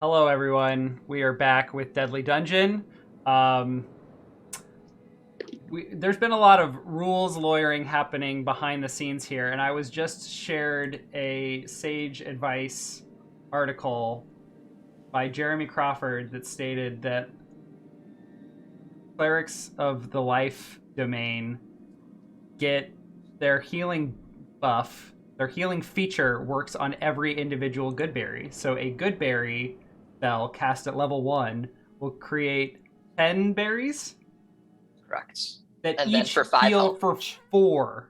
Hello, everyone. We are back with Deadly Dungeon. There's been a lot of rules lawyering happening behind the scenes here, and I was just shared a sage advice article by Jeremy Crawford that stated that clerics of the life domain get their healing buff. Their healing feature works on every individual good berry. So a good berry spell cast at level 1 will create 10 berries. Correct. That And each then for 5 heal health for each. 4.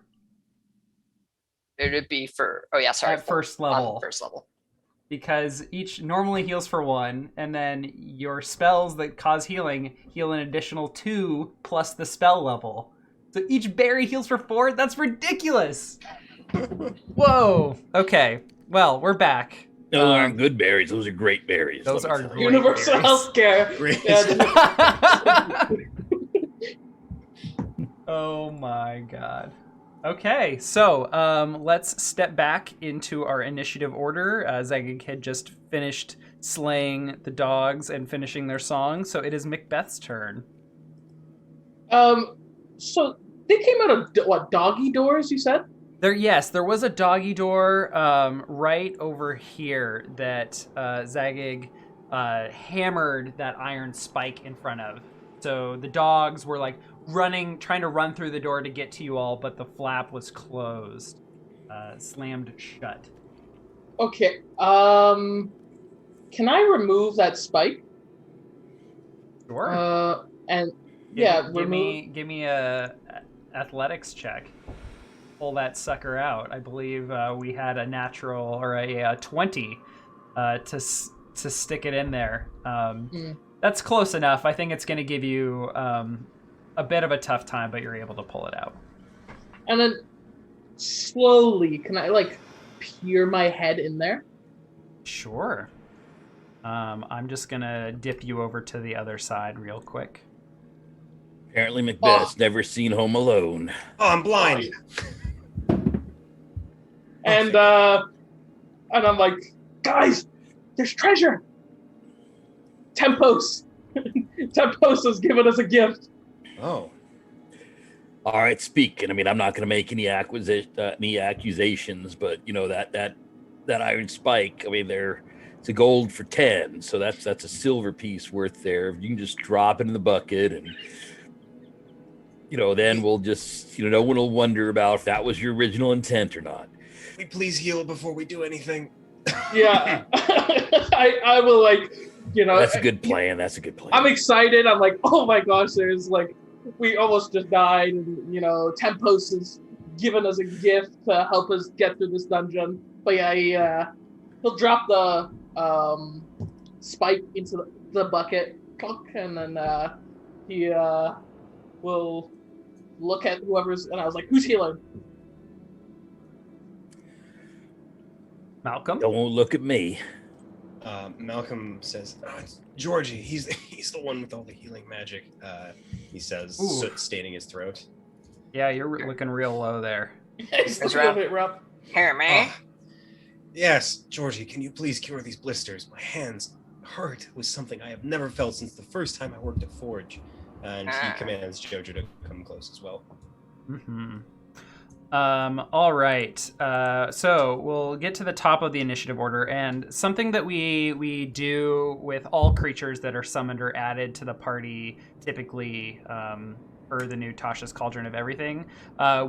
It would be for At first level. On first level. Because each normally heals for 1, and then your spells that cause healing heal an additional 2 plus the spell level. So each berry heals for 4? That's ridiculous! Whoa! Okay. Well, we're back. Those aren't good berries. Those are great berries. Those are great universal berries. healthcare. Great. Oh my god. Okay, so let's step back into our initiative order. Zagig had just finished slaying the dogs and finishing their song, so it is Macbeth's turn. So they came out of what, doggy doors? You said? There was a doggy door right over here that Zagig hammered that iron spike in front of. So the dogs were like trying to run through the door to get to you all, but the flap was closed, slammed shut. Okay. Can I remove that spike? Sure. And give me a athletics check. Pull that sucker out. I believe we had a natural or a 20 to stick it in there. That's close enough. I think it's going to give you a bit of a tough time, but you're able to pull it out. And then slowly, can I peer my head in there? Sure. I'm just going to dip you over to the other side real quick. Apparently Macbeth's never seen Home Alone. Oh, I'm blind. And I'm like, guys, there's treasure. Tempos has given us a gift. Oh. All right, speaking. I mean, I'm not going to make any accusations, but you know that iron spike. I mean, it's a gold for 10, so that's a silver piece worth there. You can just drop it in the bucket, and then we'll just no one will wonder about if that was your original intent or not. Can we please heal before we do anything? Yeah, I will That's a good plan. That's a good plan. I'm excited. I'm like, oh my gosh, we almost just died, and Tempos has given us a gift to help us get through this dungeon. But yeah, he'll drop the spike into the bucket, and then he will look at whoever's, and I was like, who's healing? Malcolm? Don't look at me. Malcolm says, it's Georgie, he's the one with all the healing magic, he says, staining his throat. Yeah, you're looking real low there. It's a little bit rough. Here, man. Yes, Georgie, can you please cure these blisters? My hands hurt with something I have never felt since the first time I worked at Forge. And he commands Jojo to come close as well. Mm-hmm. All right. So we'll get to the top of the initiative order, and something that we do with all creatures that are summoned or added to the party, typically for the new Tasha's Cauldron of Everything,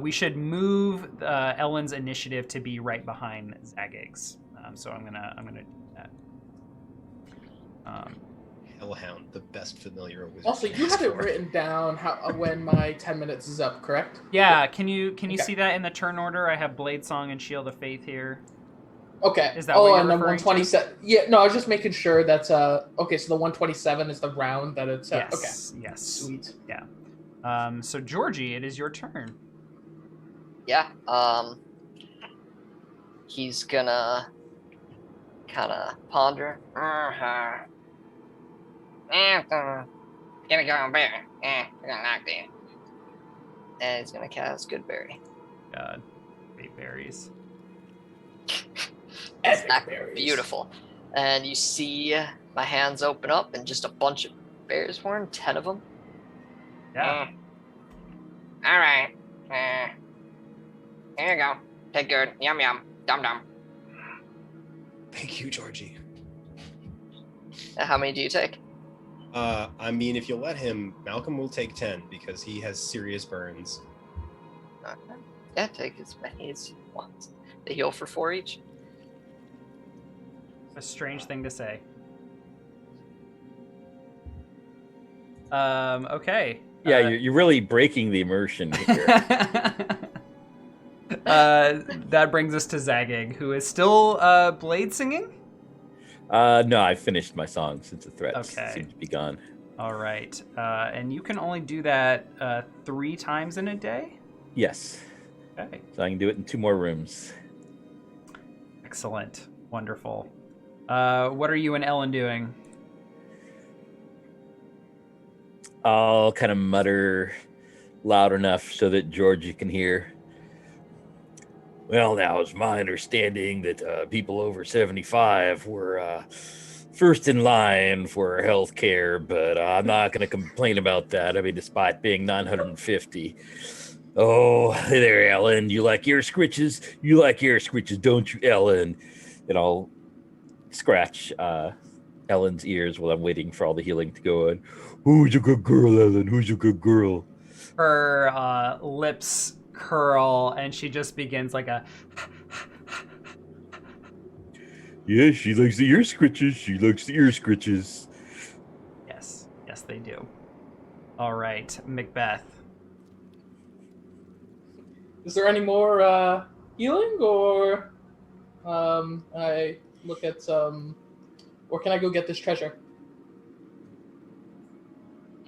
we should move Ellen's initiative to be right behind Zagig's. So I'm gonna do that. Hellhound, the best familiar wizard. Also, you have it written down when my 10 minutes is up, correct? Yeah. Can you see that in the turn order? I have Blade Song and Shield of Faith here. Okay. Is that what you're and then referring 127. Yeah, no, I was just making sure that's okay, so the 127 is the round that it's Yes. okay. Yes. Sweet. Yeah. So Georgie, it is your turn. Yeah. He's gonna kind of ponder. Gonna go bear. We're gonna knock there. And he's gonna cast Goodberry. God, 8 berries. Epic berries. Beautiful. And you see my hands open up and just a bunch of berries form, 10 of them. Yeah. All right. Here you go. Take good. Yum yum. Dum dum. Thank you, Georgie. How many do you take? I mean, if you'll let him, Malcolm will take 10 because he has serious burns. Okay. Yeah, take as many as you want. They heal for 4 each. A strange thing to say. Okay. Yeah, you're really breaking the immersion here. That brings us to Zagig, who is still blade singing. No, I finished my song since the threats Okay. seem to be gone. All right, and you can only do that 3 times in a day. Yes. Okay. So I can do it in 2 more rooms. Excellent. Wonderful. What are you and Ellen doing? I'll kind of mutter loud enough so that Georgie can hear. Well, now it's my understanding that people over 75 were first in line for health care, but I'm not going to complain about that. I mean, despite being 950. Oh, hey there, Ellen. You like ear scritches? You like ear scritches, don't you, Ellen? And I'll scratch Ellen's ears while I'm waiting for all the healing to go on. Who's a good girl, Ellen? Who's a good girl? Her lips curl, and she just begins like a... Yeah, she likes the ear scritches. She likes the ear scritches. Yes, they do. All right, Macbeth. Is there any more healing, or I look at some, or can I go get this treasure?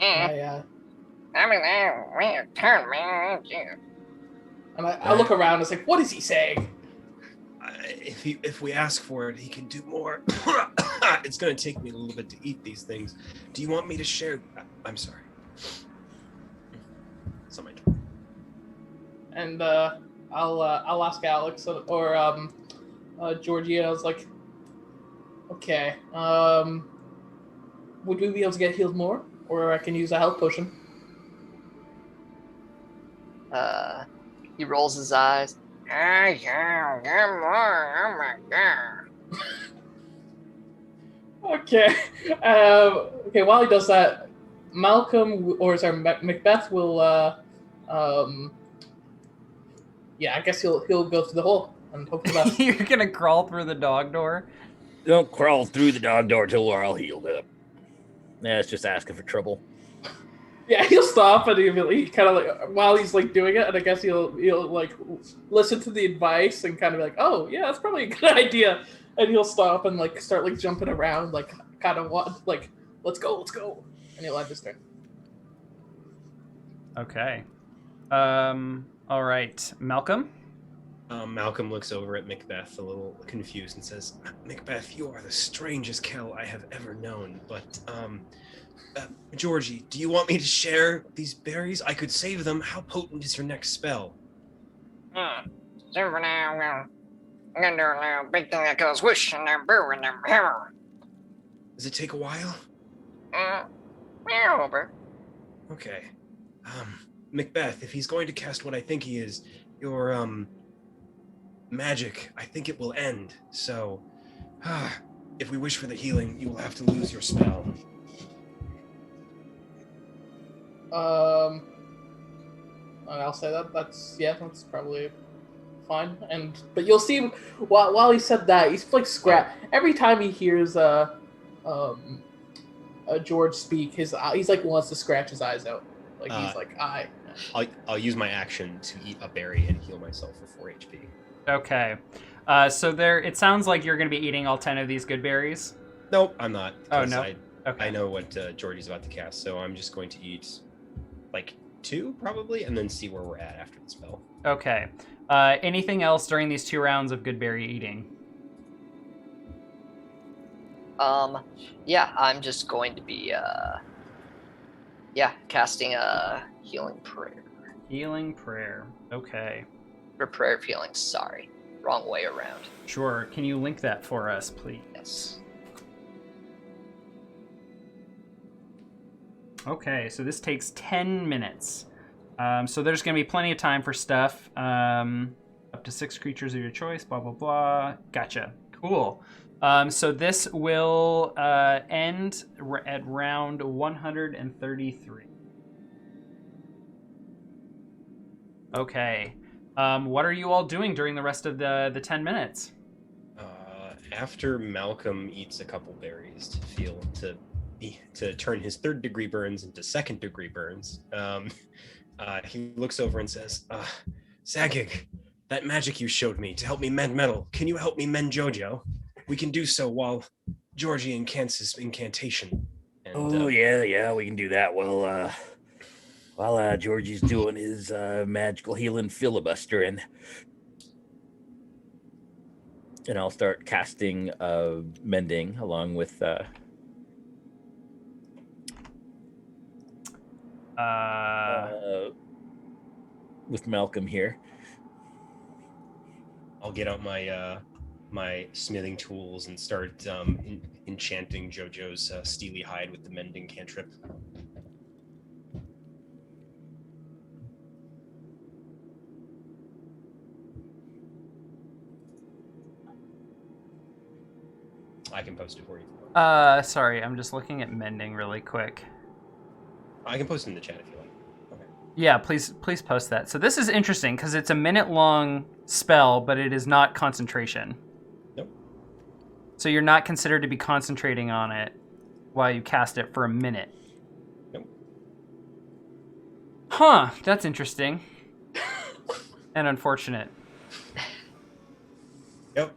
I mean, we turn me. And I look around. It's like, what is he saying? If we ask for it, he can do more. It's going to take me a little bit to eat these things. Do you want me to share? I'm sorry. It's on my turn. And I'll ask Alex or Georgie. I was like, okay, would we be able to get healed more, or I can use a health potion? He rolls his eyes. Yeah, get more. Oh my god. Okay. Okay. While he does that, Malcolm Macbeth will. Yeah, I guess he'll go through the hole and hope for the best. You're gonna crawl through the dog door? Don't crawl through the dog door till we're all healed up. That's just asking for trouble. Yeah, he'll stop and he kind of like while he's like doing it, and I guess he'll like listen to the advice and kind of be like, oh yeah, that's probably a good idea, and he'll stop and like start like jumping around, like kind of like let's go, and he'll end his turn. Okay. All right, Malcolm. Malcolm looks over at Macbeth a little confused and says, Macbeth, you are the strangest Kell I have ever known, but Georgie, do you want me to share these berries? I could save them. How potent is your next spell? So for now, I'm gonna do a little big thing that goes whoosh and then boo and then hammer. Does it take a while? Over. Okay. Macbeth, if he's going to cast what I think he is, your magic, I think it will end. So, if we wish for the healing, you will have to lose your spell. I'll say that's probably fine. But you'll see while he said that, he's like every time he hears George speak, he's like wants to scratch his eyes out. Like he's like, I'll use my action to eat a berry and heal myself for 4 HP. Okay. So it sounds like you're going to be eating all 10 of these good berries. Nope, I'm not. Oh, no? Okay. I know what Georgie's about to cast, so I'm just going to eat like 2 probably, and then see where we're at after the spell. Okay. Anything else during these 2 rounds of good berry eating? Yeah, I'm just going to be casting a healing prayer. Healing prayer. Okay. Or prayer of healing, sorry. Wrong way around. Sure. Can you link that for us, please? Yes. Okay, so this takes 10 minutes. So there's going to be plenty of time for stuff. Up to 6 creatures of your choice, blah, blah, blah. Gotcha. Cool. So this will end at round 133. Okay. What are you all doing during the rest of the 10 minutes? After Malcolm eats a couple berries to turn his 3rd-degree burns into 2nd-degree burns, he looks over and says, Zagig, that magic you showed me to help me mend metal, can you help me mend Jojo? We can do so while Georgie incants his incantation. And, yeah, we can do that. Well, while Georgie's doing his magical healing filibustering, and I'll start casting mending along with Malcolm here. I'll get out my my smithing tools and start enchanting Jojo's steely hide with the mending cantrip. I can post it for you. Sorry, I'm just looking at mending really quick. I can post it in the chat if you like. Okay. Yeah, please post that. So this is interesting because it's a minute-long spell, but it is not concentration. Nope. So you're not considered to be concentrating on it while you cast it for a minute. Nope. Huh, that's interesting. And unfortunate. Yep.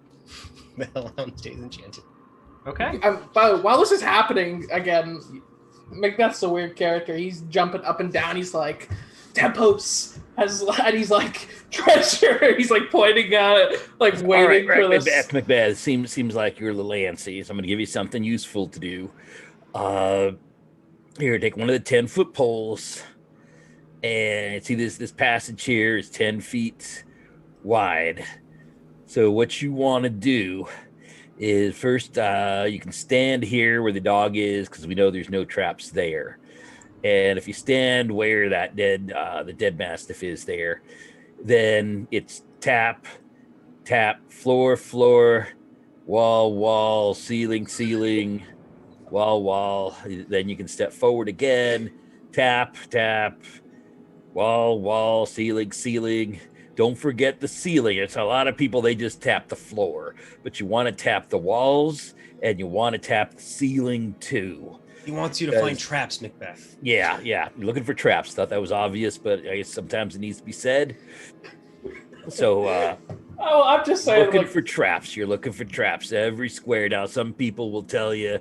The Hellhound stays enchanted. Okay. But while this is happening, again, Macbeth's a weird character. He's jumping up and down. He's like, Tempos! And he's like, treasure! He's like pointing at it, like waiting for this. Macbeth, seems like you're a little antsy, so I'm going to give you something useful to do. Here, take one of the 10-foot poles, and see this passage here is 10 feet wide. So what you want to do is first you can stand here where the dog is because we know there's no traps there. And if you stand where that the dead mastiff is there, then it's tap, floor, wall, ceiling, wall. Then you can step forward again, tap, wall, ceiling. Don't forget the ceiling. It's a lot of people, they just tap the floor, but you want to tap the walls and you want to tap the ceiling too. He wants you to find traps, Macbeth. Yeah. You're looking for traps. Thought that was obvious, but I guess sometimes it needs to be said. So, I'm just saying. Looking for traps. You're looking for traps every square. Now, some people will tell you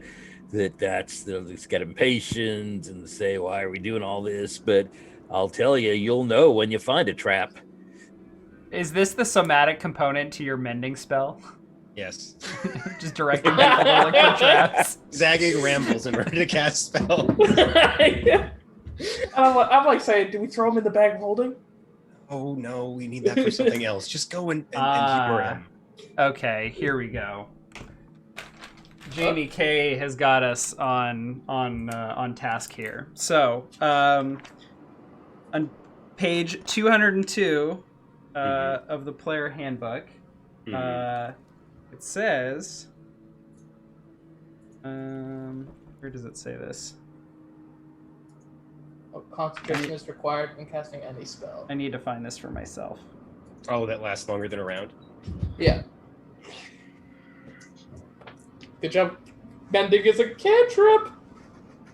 that's get impatient and say, "Why are we doing all this?" But I'll tell you, you'll know when you find a trap. Is this the somatic component to your mending spell? Yes. Just directing people to look for traps. Zagging rambles in order to cast spell. I'm like saying, do we throw him in the bag of holding? Oh no, we need that for something else. Just go and humor him. Okay, here we go. Jamie K has got us on task here. So, on page 202 of the player handbook, it says, where does it say this? Concentration is required when casting any spell. I need to find this for myself. Oh, that lasts longer than a round? Yeah. Good job. Mending is a cantrip.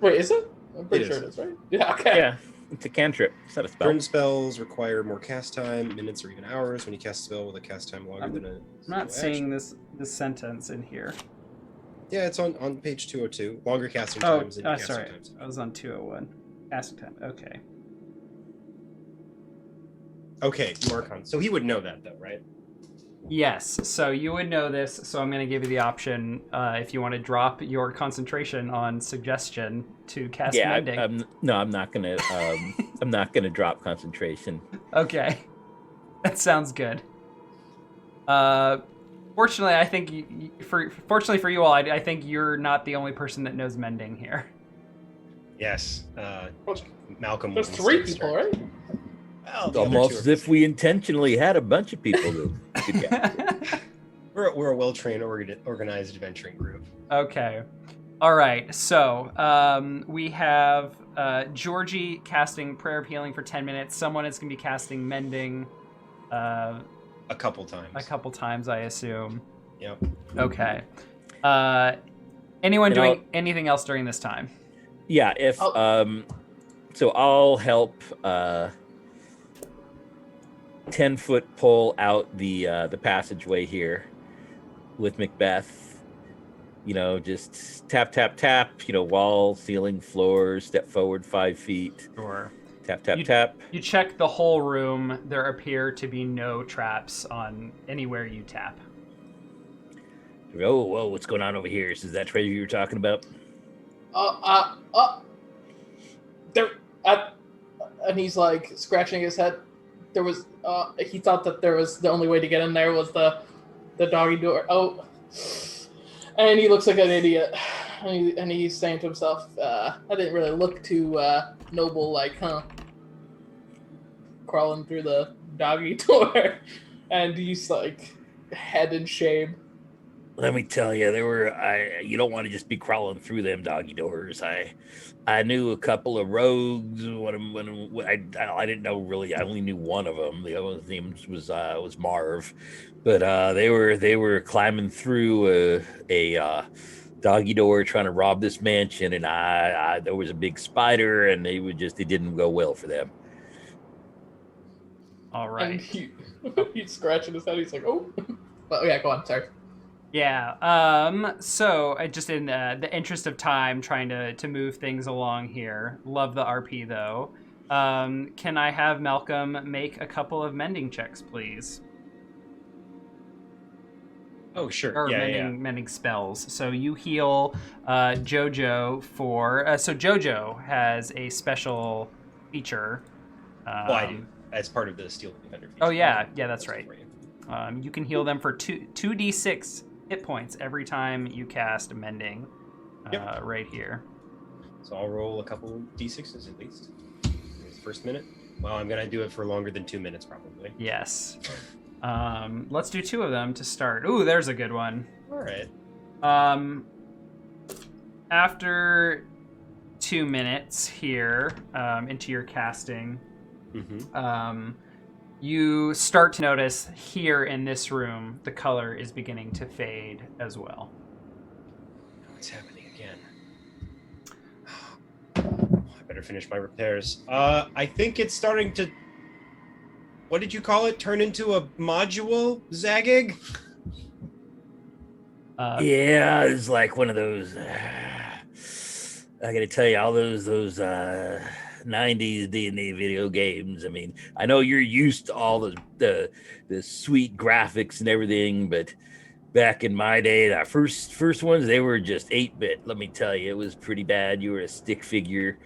Wait, is it? I'm pretty sure it is, right? Yeah, okay. Yeah, it's a cantrip. It's not a spell. Certain spells require more cast time, minutes or even hours. When you cast a spell with a cast time longer than a... I'm not seeing this sentence in here. Yeah, it's on page 202. Longer casting times than casting sorry. times. I was on 201. Casting time. Okay. Okay, Marcon. So he would know that, though, right? Yes. So you would know this. So I'm going to give you the option if you want to drop your concentration on suggestion to cast mending. I'm not gonna. I'm not gonna drop concentration. Okay, that sounds good. Fortunately, I think fortunately for you all, I think you're not the only person that knows mending here. Yes. Well, Malcolm. There's will 3 instead people, start. right? Well, It's the other almost two are as if missing. we intentionally had a bunch of people that could get. We're a well-trained, organized adventuring group. Okay. All right. So we have Georgie casting Prayer of Healing for 10 minutes. Someone is going to be casting Mending A couple times. a couple times, I assume. Yep. Okay. Anyone doing anything else during this time? Yeah, if so I'll help 10-foot pole out the passageway here with Macbeth. You know, just tap, tap, tap, you know, wall, ceiling, floor, step forward 5 feet. Sure. Tap, tap, tap. You check the whole room. There appear to be no traps on anywhere you tap. Oh, whoa, what's going on over here? Is that treasure you were talking about? There, and he's like scratching his head. There was, he thought that there was the only way to get in there was the doggy door. Oh, and he looks like an idiot, and he's saying to himself, "I didn't really look too noble, like, huh? Crawling through the doggy door," and he's like head in shame. Let me tell you, you don't want to just be crawling through them doggy doors. I knew a couple of rogues. I didn't know really. I only knew one of them. The other's name was Marv, but they were climbing through a doggy door trying to rob this mansion, and there was a big spider, and it didn't go well for them. All right. And he's scratching his head. He's like, "Oh, well, yeah, go on. Sorry." Yeah. So I just in the interest of time, trying to move things along here. Love the RP though. Can I have Malcolm make a couple of mending checks, please? Oh, sure. Or mending spells. So you heal Jojo for. So Jojo has a special feature. Well, I do as part of the Steel Defender feature. Oh yeah, that's right. You can heal them for 2d6 hit points every time you cast Mending. Right here. So I'll roll a couple d6s at least. Here's the first minute. Well, I'm gonna do it for longer than 2 minutes probably. Yes. Let's do 2 of them to start. Ooh, there's a good one. All right. After 2 minutes here into your casting, you start to notice here in this room the color is beginning to fade as well. What's happening again? I better finish my repairs. I think it's starting to. What did you call it? Turn into a module, Zagig? Yeah, it's like one of those. I gotta tell you, all those 90s D&D video games. I mean, I know you're used to all the sweet graphics and everything, but back in my day, the first ones, they were just 8-bit. Let me tell you, it was pretty bad. You were a stick figure,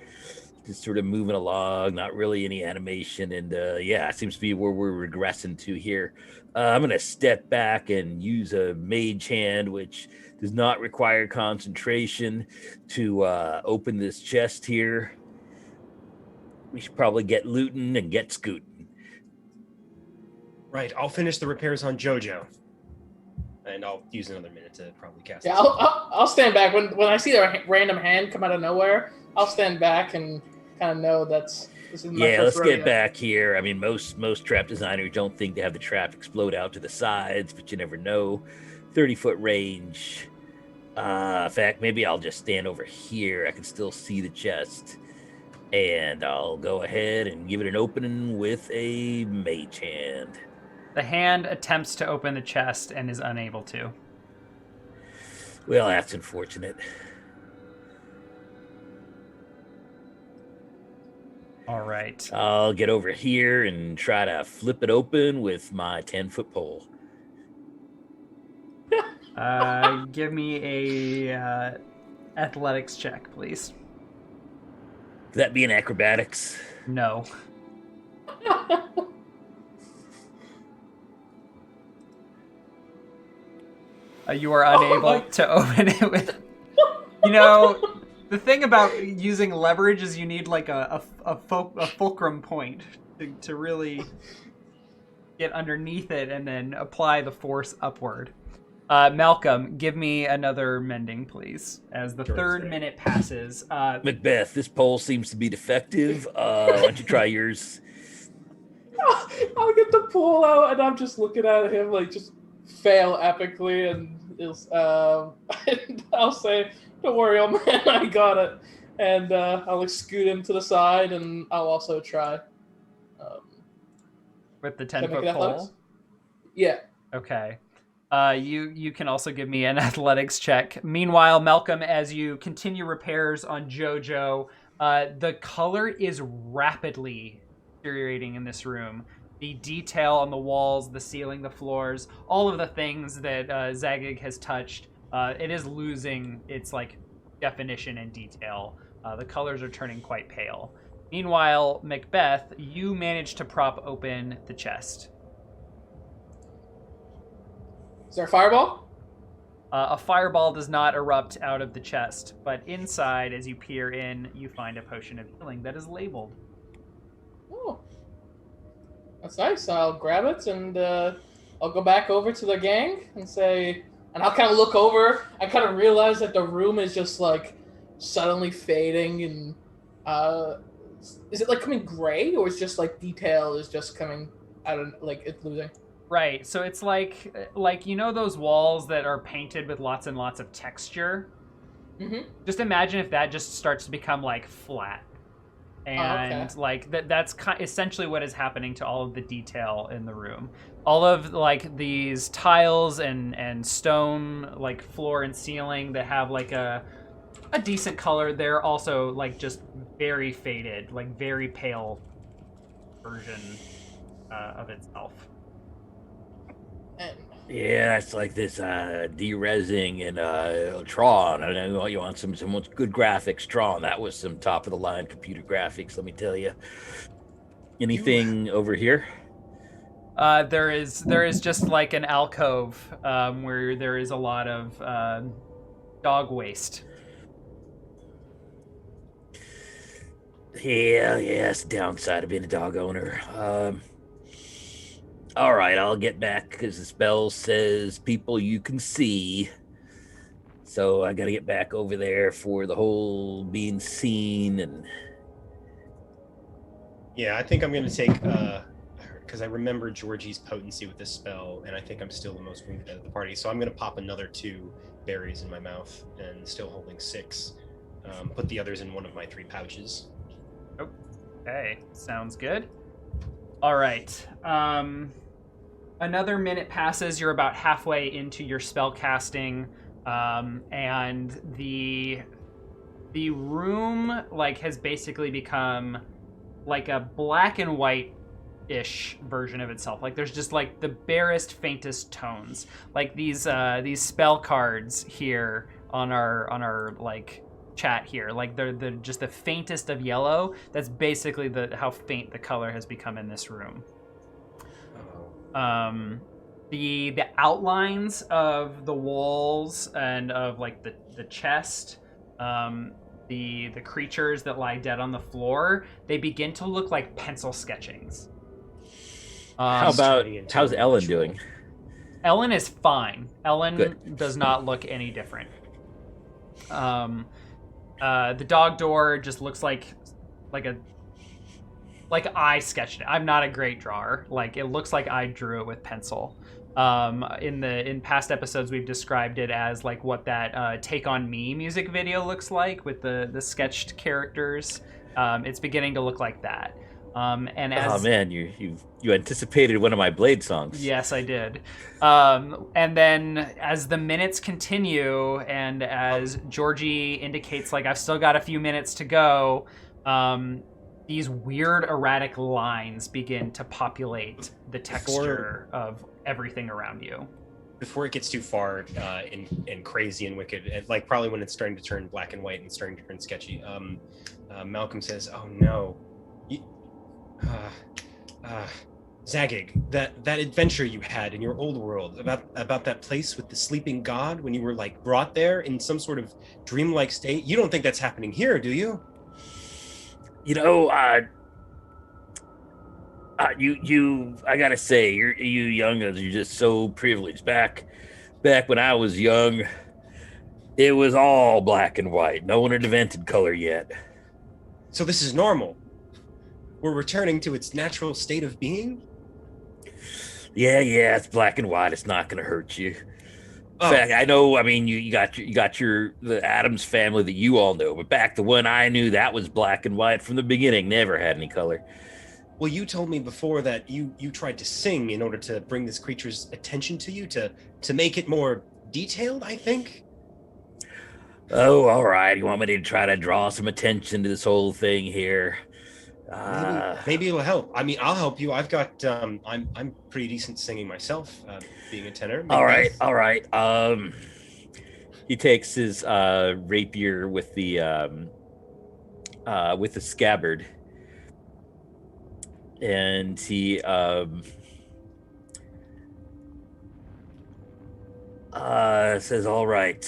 just sort of moving along, not really any animation. And yeah, it seems to be where we're regressing to here. I'm going to step back and use a mage hand, which does not require concentration, to open this chest here. We should probably get looting and get scooting. Right, I'll finish the repairs on Jojo. And I'll use another minute to probably cast. Yeah, I'll stand back when I see a random hand come out of nowhere. I'll stand back and kind of know this is my Yeah, first let's get rodeo. back here. I mean, most trap designers don't think to have the trap explode out to the sides, but you never know. 30-foot range. In fact, maybe I'll just stand over here. I can still see the chest. And I'll go ahead and give it an opening with a mage hand. The hand attempts to open the chest and is unable to. Well, that's unfortunate. All right. I'll get over here and try to flip it open with my 10-foot pole. Give me a athletics check, please. Could that be an acrobatics? No. You are unable to open it with. You know, The thing about using leverage is you need like a fulcrum point to really get underneath it and then apply the force upward. Malcolm, give me another mending, please, as the third minute passes. Macbeth, this pole seems to be defective. Why don't you try yours? I'll get the pole out, and I'm just looking at him like just fail epically, and and I'll say, "Don't worry, old man, I got it." And I'll like scoot him to the side, and I'll also try. With the Can I make 10-foot it pole? athletics? Yeah. Okay. You can also give me an athletics check. Meanwhile, Malcolm, as you continue repairs on JoJo, the color is rapidly deteriorating in this room. The detail on the walls, the ceiling, the floors, all of the things that Zagig has touched, it is losing its like definition and detail. The colors are turning quite pale. Meanwhile, Macbeth, you manage to prop open the chest. Is there a fireball? A fireball does not erupt out of the chest, but inside, as you peer in, you find a potion of healing that is labeled. Oh, that's nice. I'll grab it, and I'll go back over to the gang and say, and I'll kind of look over. I kind of realize that the room is just like suddenly fading, and is it like coming gray, or is just like detail is just coming out of like it's losing? Right, so it's like you know those walls that are painted with lots and lots of texture? Mm-hmm. Just imagine if that just starts to become like flat. And like that's essentially what is happening to all of the detail in the room. All of like these tiles and stone like floor and ceiling that have like a decent color, they're also like just very faded, like very pale version of itself. Yeah, it's like this de-resing and Tron. I know you want some good graphics. Tron, that was some top of the line computer graphics. Let me tell you. Anything over here? There is just like an alcove where there is a lot of dog waste. Yeah, it's the downside of being a dog owner. All right, I'll get back because the spell says people you can see. So I got to get back over there for the whole being seen and. Yeah, I think I'm going to take, because I remember Georgie's potency with this spell, and I think I'm still the most wounded out of the party. So I'm going to pop another 2 berries in my mouth and still holding 6. Put the others in one of my 3 pouches. Okay, sounds good. All right. Another minute passes. You're about halfway into your spell casting, and the room like has basically become like a black and white-ish version of itself. Like there's just like the barest, faintest tones. Like these spell cards here on our like chat here. Like they're just the faintest of yellow. That's basically how faint the color has become in this room. The outlines of the walls and of like the chest, the creatures that lie dead on the floor, they begin to look like pencil sketchings. How's Ellen doing? Ellen is fine. Ellen Good. Does not look any different. The dog door just looks like I sketched it. I'm not a great drawer. Like it looks like I drew it with pencil. In past episodes, we've described it as like what that "Take on Me" music video looks like with the sketched characters. It's beginning to look like that. And as, oh man, you anticipated one of my Blade songs. Yes, I did. And then as the minutes continue, and as Georgie indicates, like I've still got a few minutes to go. These weird erratic lines begin to populate the texture of everything around you. Before it gets too far and crazy and wicked, and like probably when it's starting to turn black and white and starting to turn sketchy, Malcolm says, "Oh no, Zagig, that adventure you had in your old world about that place with the sleeping god when you were like brought there in some sort of dreamlike state. You don't think that's happening here, do you? You know, I gotta say, you youngins, you're just so privileged. Back when I was young, it was all black and white. No one had invented color yet. So this is normal. We're returning to its natural state of being? Yeah, it's black and white. It's not gonna hurt you. In Oh, fact, I know. I mean, you got the Adams family that you all know, but back the one I knew, that was black and white from the beginning. Never had any color. well, you told me before that you tried to sing in order to bring this creature's attention to you, to make it more detailed, I think? Oh, all right. You want me to try to draw some attention to this whole thing here? Maybe it'll help. I mean, I'll help you. I've got I'm pretty decent singing myself, being a tenor. All right. He takes his rapier with the scabbard, and he says, "All right.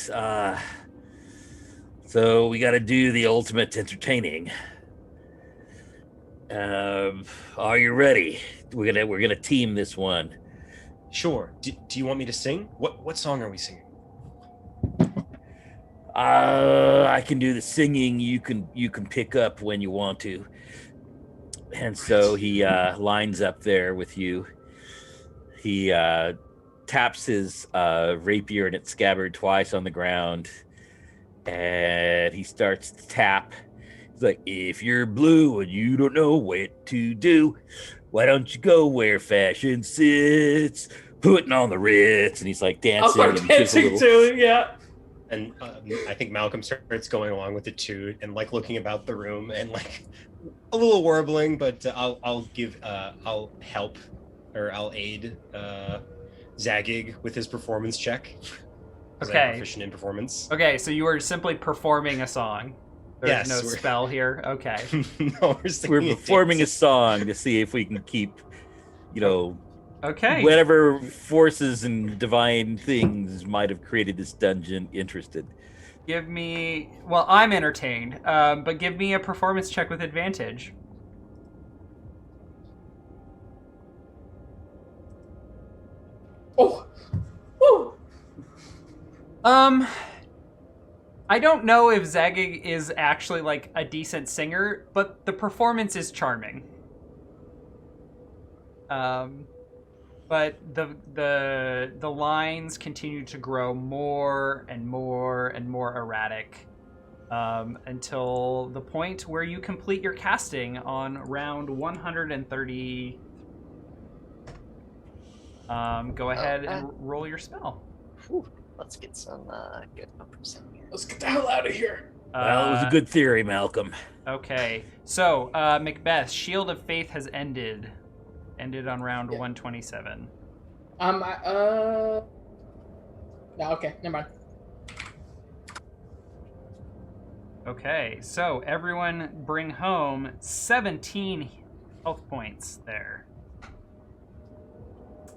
So we got to do the ultimate entertaining. Are you ready? We're gonna team this one." Sure. Do you want me to sing? What song are we singing? I can do the singing. You can pick up when you want to. And so he lines up there with you. He taps his rapier in its scabbard twice on the ground, and he starts to tap. He's like, "If you're blue and you don't know what to do, why don't you go where fashion sits, putting on the Ritz?" And he's like dancing. I'll start and gives a dancing little- too, yeah. And I think Malcolm starts going along with the toot and like looking about the room and like a little warbling, but I'll help, or I'll aid Zagig with his performance check. 'Cause I'm Okay. proficient in performance. Okay, so you are simply performing a song. There's Yes, no we're- spell here. Okay. No, we're singing We're and performing a dancing. song to see if we can keep, Okay. whatever forces and divine things might have created this dungeon interested. Give me. Well, I'm entertained, but give me a performance check with advantage. Oh, woo. I don't know if Zagig is actually like a decent singer, but the performance is charming. But the lines continue to grow more and more and more erratic, until the point where you complete your casting on round 130. Go ahead and roll your spell. Whew, let's get some good numbers in here. Let's get the hell out of here. Well, it was a good theory, Malcolm. Okay, so Macbeth, Shield of Faith has ended. Ended on round 127. No, okay, never mind. Okay, so everyone bring home 17 health points there.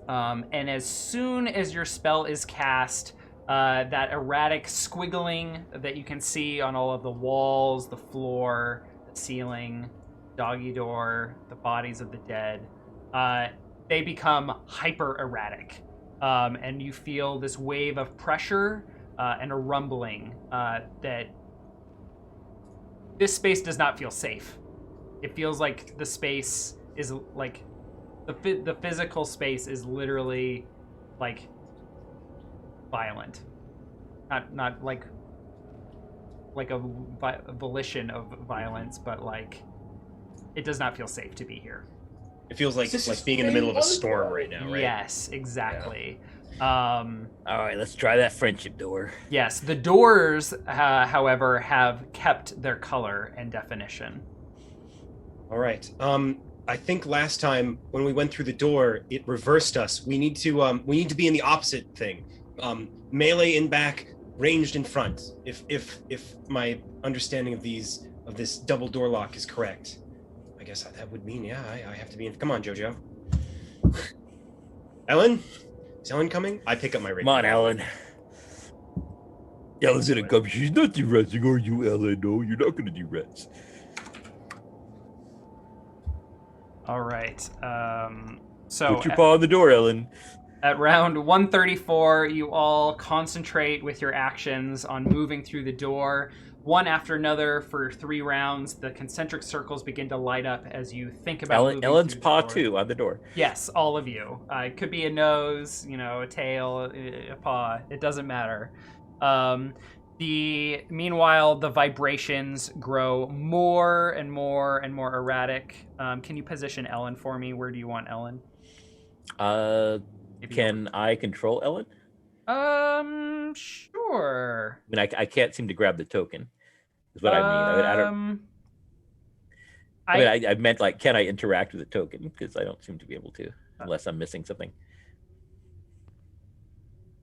And as soon as your spell is cast, that erratic squiggling that you can see on all of the walls, the floor, the ceiling, doggy door, the bodies of the dead, they become hyper erratic. And you feel this wave of pressure and a rumbling that this space does not feel safe. It feels like the space is like the physical space is literally like violent, not like a volition of violence, but like it does not feel safe to be here. It feels like This is being in the middle of a being storm right now, right? Yes, exactly. All right, let's try that friendship door. Yes, the doors, however, have kept their color and definition. All right. I think last time when we went through the door, it reversed us. We need to be in the opposite thing. Melee in back, ranged in front. If my understanding of this double door lock is correct, I guess that would mean I have to be in. Come on, Jojo. Ellen? Is Ellen coming? I pick up my radio. Come on, Ellen. Ellen's gonna come. She's not de-resting, are you, Ellen? No, you're not gonna de-rest. All right. So Put your paw on the door, Ellen. at round 134, you all concentrate with your actions on moving through the door. One after another for 3 rounds, the concentric circles begin to light up as you think about moving Ellen's through the paw door. too on the door. Yes, all of you. It could be a nose, a tail, a paw. It doesn't matter. Meanwhile, the vibrations grow more and more and more erratic. Can you position Ellen for me? Where do you want Ellen? Can I control Ellen? Sure. I mean, I can't seem to grab the token. Is what I mean. I don't. I meant like, can I interact with the token? Because I don't seem to be able to, unless I'm missing something.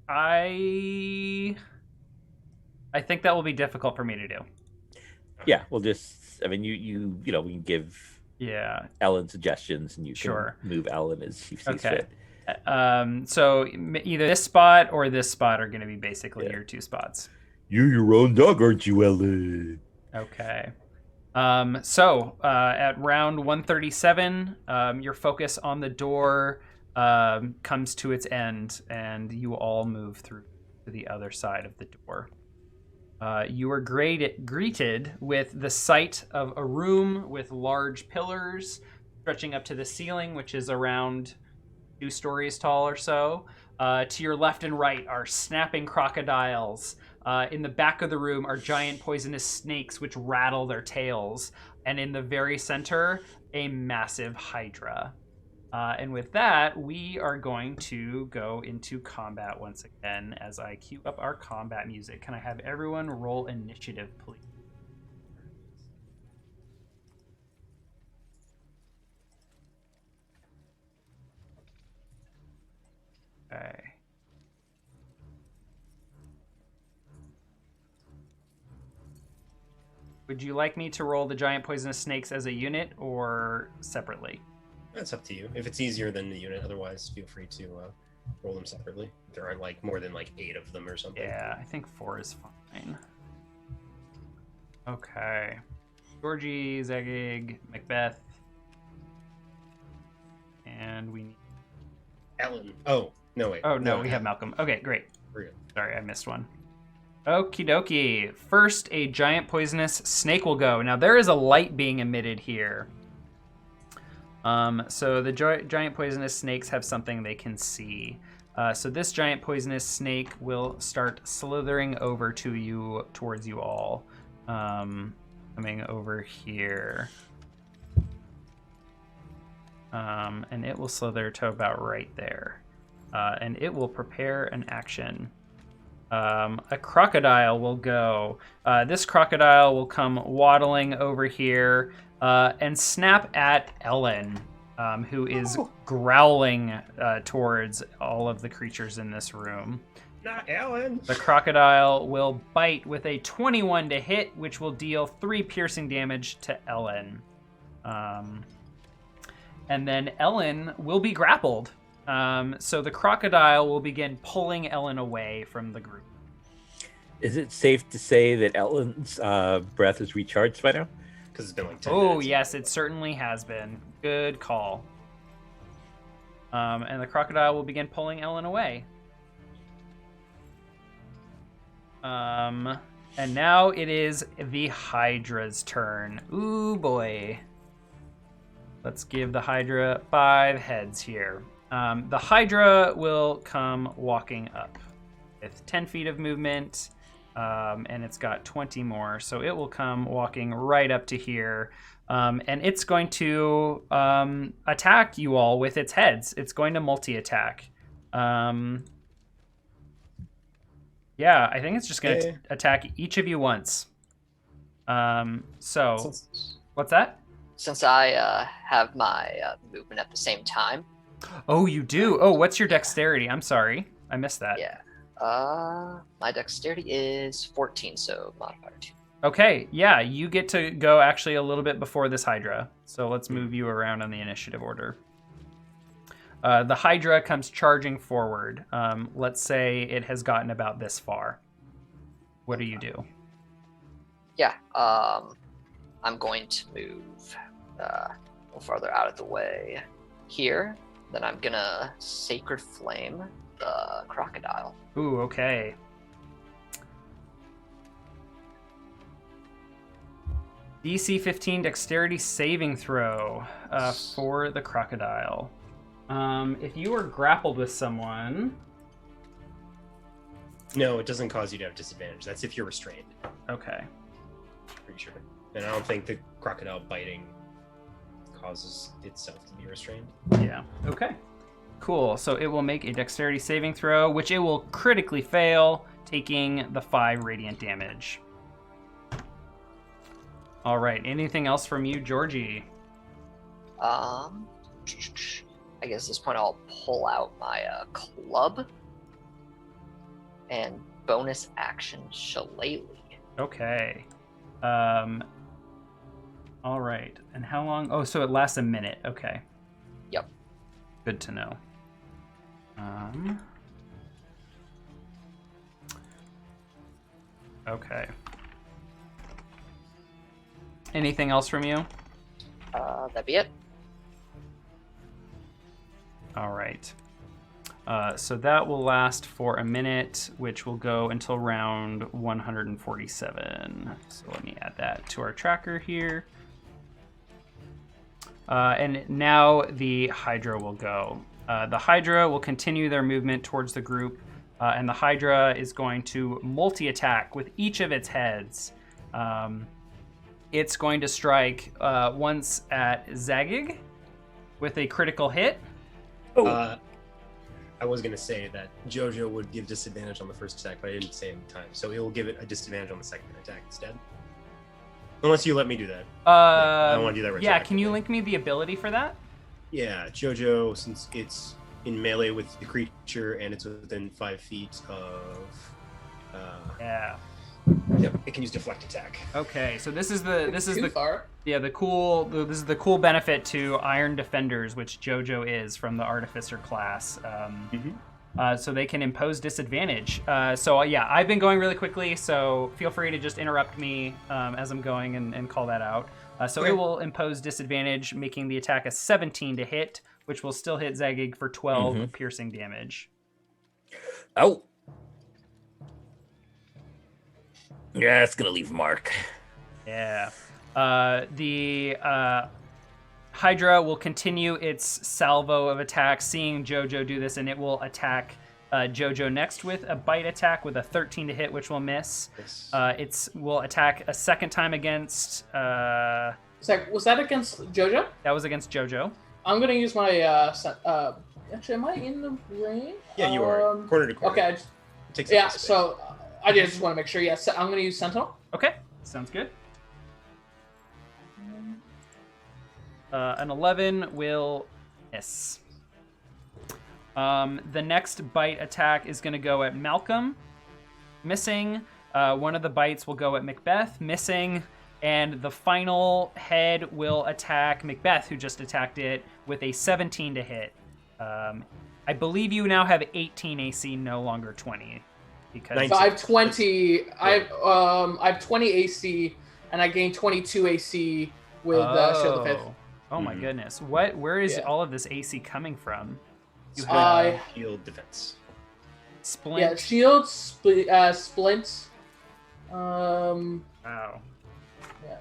I think that will be difficult for me to do. Yeah, we'll just. I mean, you we can give Ellen suggestions, and you can move Ellen as she sees fit. So either this spot or this spot are going to be basically your 2 spots. You're your own dog, aren't you, Ellen? Okay. So at round 137, your focus on the door comes to its end, and you all move through to the other side of the door. You are greeted with the sight of a room with large pillars stretching up to the ceiling, which is around 2 stories tall or so. To your left and right are snapping crocodiles. In the back of the room are giant poisonous snakes which rattle their tails. And in the very center, a massive Hydra. And with that, we are going to go into combat once again as I cue up our combat music. Can I have everyone roll initiative, please? Okay. Would you like me to roll the giant poisonous snakes as a unit or separately? That's up to you. If it's easier than the unit, otherwise feel free to roll them separately. There are more than 8 of them or something. Yeah, I think 4 is fine. Okay. Georgie, Zegig, Macbeth. And we need... Ellen. Oh, no, wait. Oh, no, we have Malcolm. Okay, great. We're good. Sorry, I missed one. Okie dokie. First, a giant poisonous snake will go. Now, there is a light being emitted here. So the giant poisonous snakes have something they can see. So this giant poisonous snake will start slithering over to you, towards you all. Coming over here. And it will slither to about right there. And it will prepare an action. A crocodile will go. This crocodile will come waddling over here and snap at Ellen, who is growling towards all of the creatures in this room. Not Ellen. The crocodile will bite with a 21 to hit, which will deal 3 piercing damage to Ellen. And then Ellen will be grappled. So the crocodile will begin pulling Ellen away from the group. Is it safe to say that Ellen's breath is recharged by now? Because it's been 10 minutes. Oh, yes, it certainly has been. Good call. And the crocodile will begin pulling Ellen away. And now it is the Hydra's turn. Ooh, boy. Let's give the Hydra 5 heads here. The Hydra will come walking up with 10 feet of movement, and it's got 20 more, so it will come walking right up to here, and it's going to attack you all with its heads. It's going to multi-attack. Yeah, I think it's just going to attack each of you once. So, what's that? Since I have my movement at the same time. Oh, you do? Oh, what's your dexterity? I'm sorry. I missed that. Yeah. My dexterity is 14, so modifier 2. Okay, yeah, you get to go actually a little bit before this Hydra. So let's move you around on the initiative order. The Hydra comes charging forward. Let's say it has gotten about this far. What do you do? Yeah. I'm going to move a little farther out of the way here. Then I'm gonna Sacred Flame the crocodile. Ooh, okay. DC 15 dexterity saving throw for the crocodile. If you are grappled with someone... No, it doesn't cause you to have disadvantage. That's if you're restrained. Okay. Pretty sure. And I don't think the crocodile biting causes itself to be restrained. Yeah. Okay. Cool. So it will make a dexterity saving throw, which it will critically fail, taking the 5 radiant damage. All right. Anything else from you, Georgie? I guess at this point I'll pull out my club and bonus action Shillelagh. Okay. All right. And how long? Oh, so it lasts a minute. Okay. Yep. Good to know. Okay. Anything else from you? That'd be it. All right. So that will last for a minute, which will go until round 147. So let me add that to our tracker here. And now the Hydra will go. The Hydra will continue their movement towards the group, and the Hydra is going to multi-attack with each of its heads. It's going to strike once at Zagig with a critical hit. I was going to say that Jojo would give disadvantage on the first attack, but I didn't say it in time. So it will give it a disadvantage on the second attack instead. Unless you let me do that. I don't want to do that right. Yeah, can you link me the ability for that? Yeah, Jojo, since it's in melee with the creature and it's within 5 feet of... Yeah. Yep, it can use deflect attack. Okay, so this is Too far. the cool benefit to Iron Defenders, which JoJo is from the Artificer class. So they can impose disadvantage. So yeah, I've been going really quickly, so feel free to just interrupt me as I'm going and call that out. So it will impose disadvantage, making the attack a 17 to hit, which will still hit Zagig for 12 piercing damage. Oh. Yeah, it's gonna leave a mark. Yeah. The Hydra will continue its salvo of attacks, seeing Jojo do this, and it will attack Jojo next with a bite attack with a 13 to hit, which will miss. Yes. It will attack a second time against... Was that against Jojo? That was against Jojo. I'm gonna use my actually, am I in the range? Yeah, you are. Corner to corner. Okay. Yeah, so I just want to make sure. Yes, I'm gonna use Sentinel. Okay, sounds good. An 11 will miss. The next bite attack is going to go at Malcolm, missing. One of the bites will go at Macbeth, missing. And the final head will attack Macbeth, who just attacked it, with a 17 to hit. I believe you now have 18 AC, no longer 20. Because so I have 20. I have 20 AC, and I gain 22 AC with Shield of Faith. Oh my goodness! Where is all of this AC coming from? You have shield defense. Splint. Yeah, shield, splint. Wow. Yeah.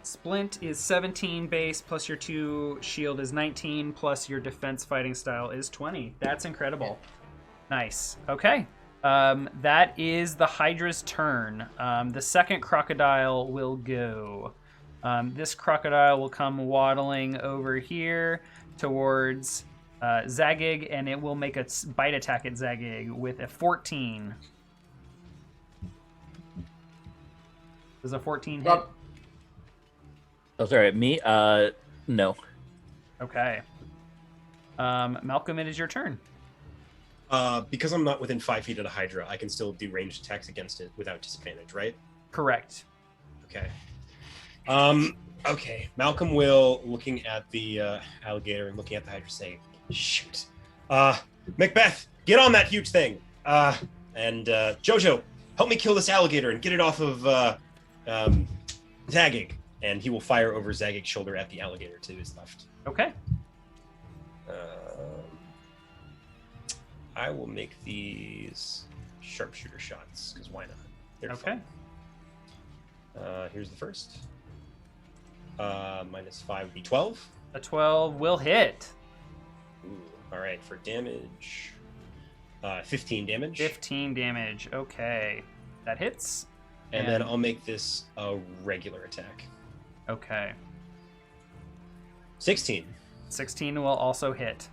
Splint is 17 base plus your 2 shield is 19 plus your defense fighting style is 20. That's incredible. Yeah. Nice. Okay. That is the Hydra's turn. The second crocodile will go. This crocodile will come waddling over here towards Zagig, and it will make a bite attack at Zagig with a 14. Does a 14 hit? Oh, sorry, me? No. Okay. Malcolm, it is your turn. Because I'm not within 5 feet of the Hydra, I can still do ranged attacks against it without disadvantage, right? Correct. Okay. Okay. Malcolm will, looking at the alligator and looking at the Hydra, say, "Shoot, Macbeth, get on that huge thing. And Jojo, help me kill this alligator and get it off of Zagig. And he will fire over Zagig's shoulder at the alligator to his left. Okay. I will make these sharpshooter shots, because why not? They're Okay. fun. Here's the first. -5 would be 12. A 12 will hit. Ooh, all right, for damage, 15 damage. 15 damage. Okay. That hits. And then I'll make this a regular attack. Okay. 16. 16 will also hit.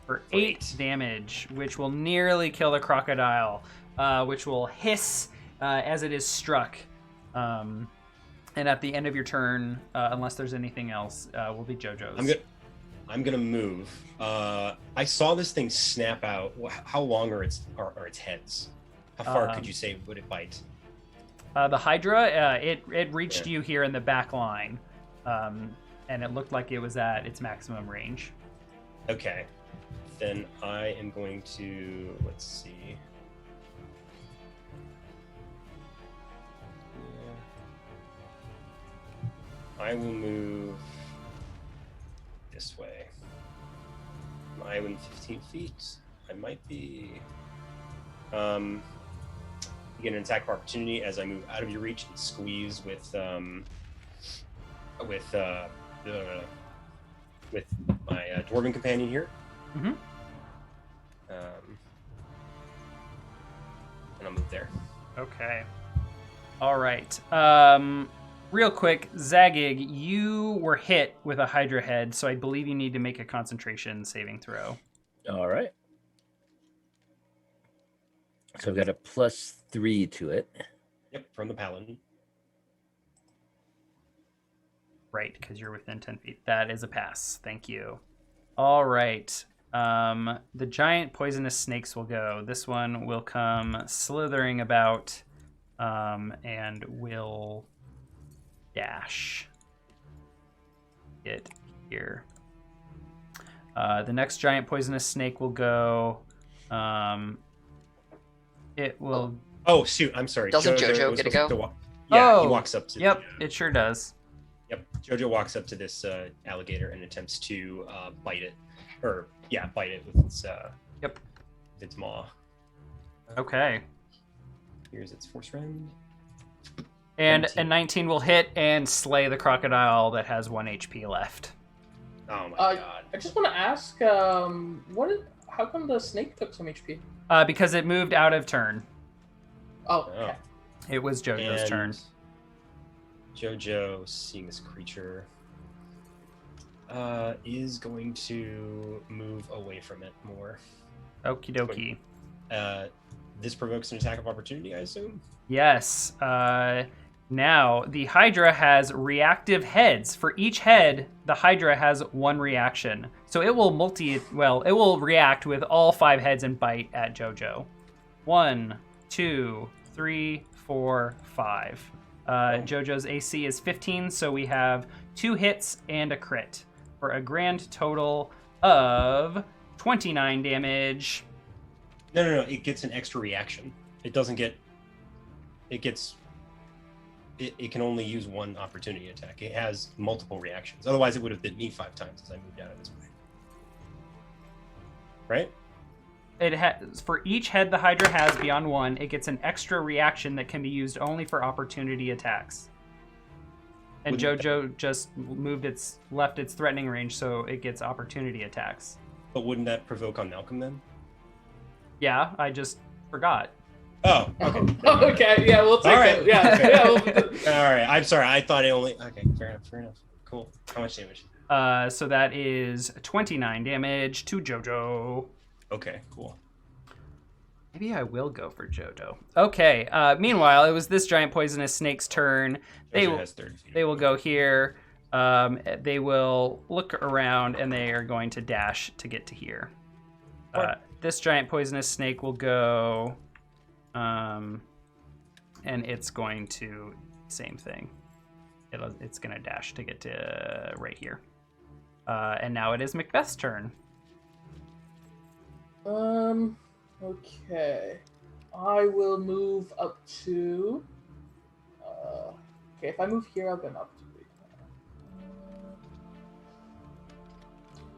For 8 8 damage, which will nearly kill the crocodile, which will hiss as it is struck. And at the end of your turn, unless there's anything else, will be JoJo's. I'm gonna move. I saw this thing snap out. How long are its heads? How far could you say would it bite? The Hydra, it reached you here in the back line, and it looked like it was at its maximum range. Okay. Then I am going to, let's see. I will move this way. I win 15 feet. I might be. You get an attack of opportunity as I move out of your reach and squeeze with my dwarven companion here. Mm-hmm. And I'll move there. Okay. All right. Real quick, Zagig, you were hit with a Hydra head, so I believe you need to make a concentration saving throw. All right. So I've got a +3 to it. Yep, from the paladin. Right, because you're within 10 feet. That is a pass. Thank you. All right. The giant poisonous snakes will go. This one will come slithering about and will dash. Get here. The next giant poisonous snake will go. It will. Oh shoot! I'm sorry. Doesn't Jojo was get to supposed go? Oh, he walks up to. Yep, it sure does. Yep. Jojo walks up to this alligator and attempts to bite it, bite it with its with its maw. Okay. Here's its force round. And 19. a 19 will hit and slay the crocodile that has 1 HP left. Oh my god! I just want to ask, how come the snake took some HP? Because it moved out of turn. Oh, okay. It was JoJo's turn. Jojo, seeing this creature, is going to move away from it more. Okie dokie. This provokes an attack of opportunity, I assume? Yes. Now, the Hydra has reactive heads. For each head, the Hydra has 1 reaction. So it will it will react with all 5 heads and bite at JoJo. 1, 2, 3, 4, 5. JoJo's AC is 15, so we have 2 hits and a crit for a grand total of 29 damage. No. It gets an extra reaction. It doesn't get. It gets. It can only use 1 opportunity attack. It has multiple reactions. Otherwise, it would have bit me 5 times as I moved out of this way. Right? It has for each head the Hydra has beyond 1, it gets an extra reaction that can be used only for opportunity attacks. And JoJo just left its threatening range, so it gets opportunity attacks. But wouldn't that provoke on Malcolm then? Yeah, I just forgot. Oh, okay. Okay, yeah, we'll take it. Yeah, Okay. yeah. All right. I'm sorry. I thought it only. Okay, fair enough. Cool. How much damage? So that is 29 damage to JoJo. Okay, cool. Maybe I will go for JoJo. Okay. Meanwhile, it was this giant poisonous snake's turn. JoJo has 30 feet. They will go here. They will look around and they are going to dash to get to here. This giant poisonous snake will go, and it's going to same thing. It's going to dash to get to right here. And now it is Macbeth's turn. Okay. I will move up to. Okay, if I move here, I'll get up to.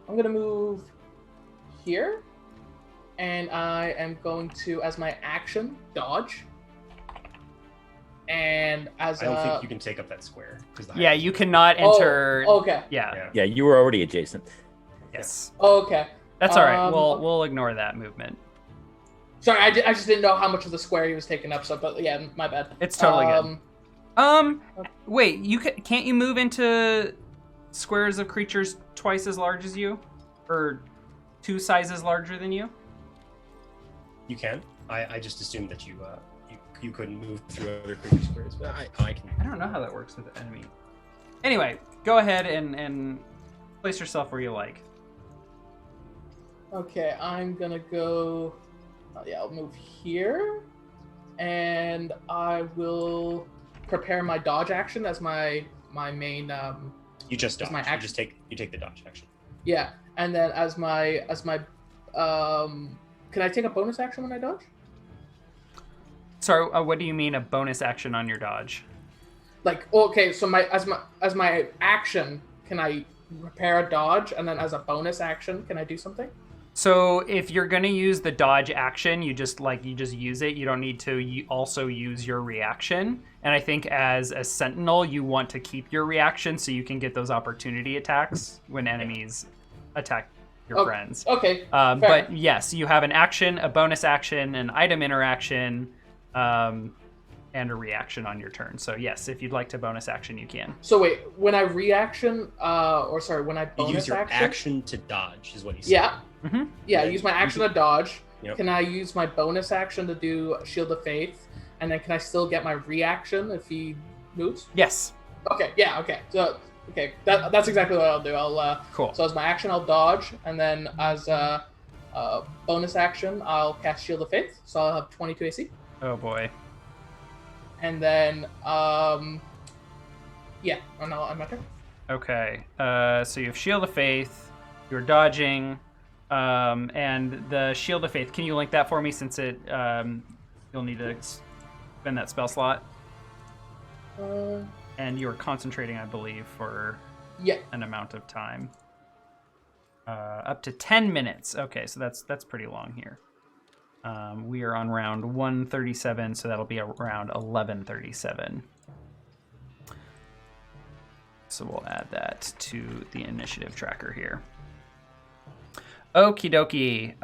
I'm gonna move here, and I am going to, as my action, dodge. And as I don't think you can take up that square. Yeah, you cannot enter. Oh, okay. Yeah. Yeah, you were already adjacent. Yes. Okay. That's all right. We'll ignore that movement. Sorry, I just didn't know how much of the square he was taking up. So, but yeah, my bad. It's totally good. Wait, can't you move into squares of creatures twice as large as you, or 2 sizes larger than you? You can. I just assumed that you couldn't move through other creature squares, but I can. I don't know how that works with the enemy. Anyway, go ahead and place yourself where you like. Okay, I'm gonna go. I'll move here, and I will prepare my dodge action as my main. You just dodge. My action. You take the dodge action. Yeah, and then as my can I take a bonus action when I dodge? Sorry, what do you mean a bonus action on your dodge? Like, okay, so as my action, can I prepare a dodge, and then as a bonus action, can I do something? So if you're gonna use the dodge action, you just use it. You don't need to also use your reaction. And I think as a sentinel, you want to keep your reaction so you can get those opportunity attacks when enemies attack your friends. Okay. But yes, you have an action, a bonus action, an item interaction, and a reaction on your turn. So yes, if you'd like to bonus action, you can. So wait, when I reaction, when I bonus You use your action, action to dodge, is what he said. Yeah. Mm-hmm. Yeah, use my action to dodge. Yep. Can I use my bonus action to do Shield of Faith? And then can I still get my reaction if he moves? Yes. Okay, yeah, okay. So, that's exactly what I'll do. Cool. So as my action, I'll dodge, and then as a bonus action, I'll cast Shield of Faith. So I'll have 22 AC. Oh boy. And then, I'm my turn. Okay. So you have Shield of Faith. You're dodging. And the Shield of Faith, can you link that for me since you'll need to spend that spell slot? And you're concentrating, I believe, for an amount of time. Up to 10 minutes. Okay, so that's pretty long here. We are on round 137, so that'll be around 1137. So we'll add that to the initiative tracker here. Okie dokie.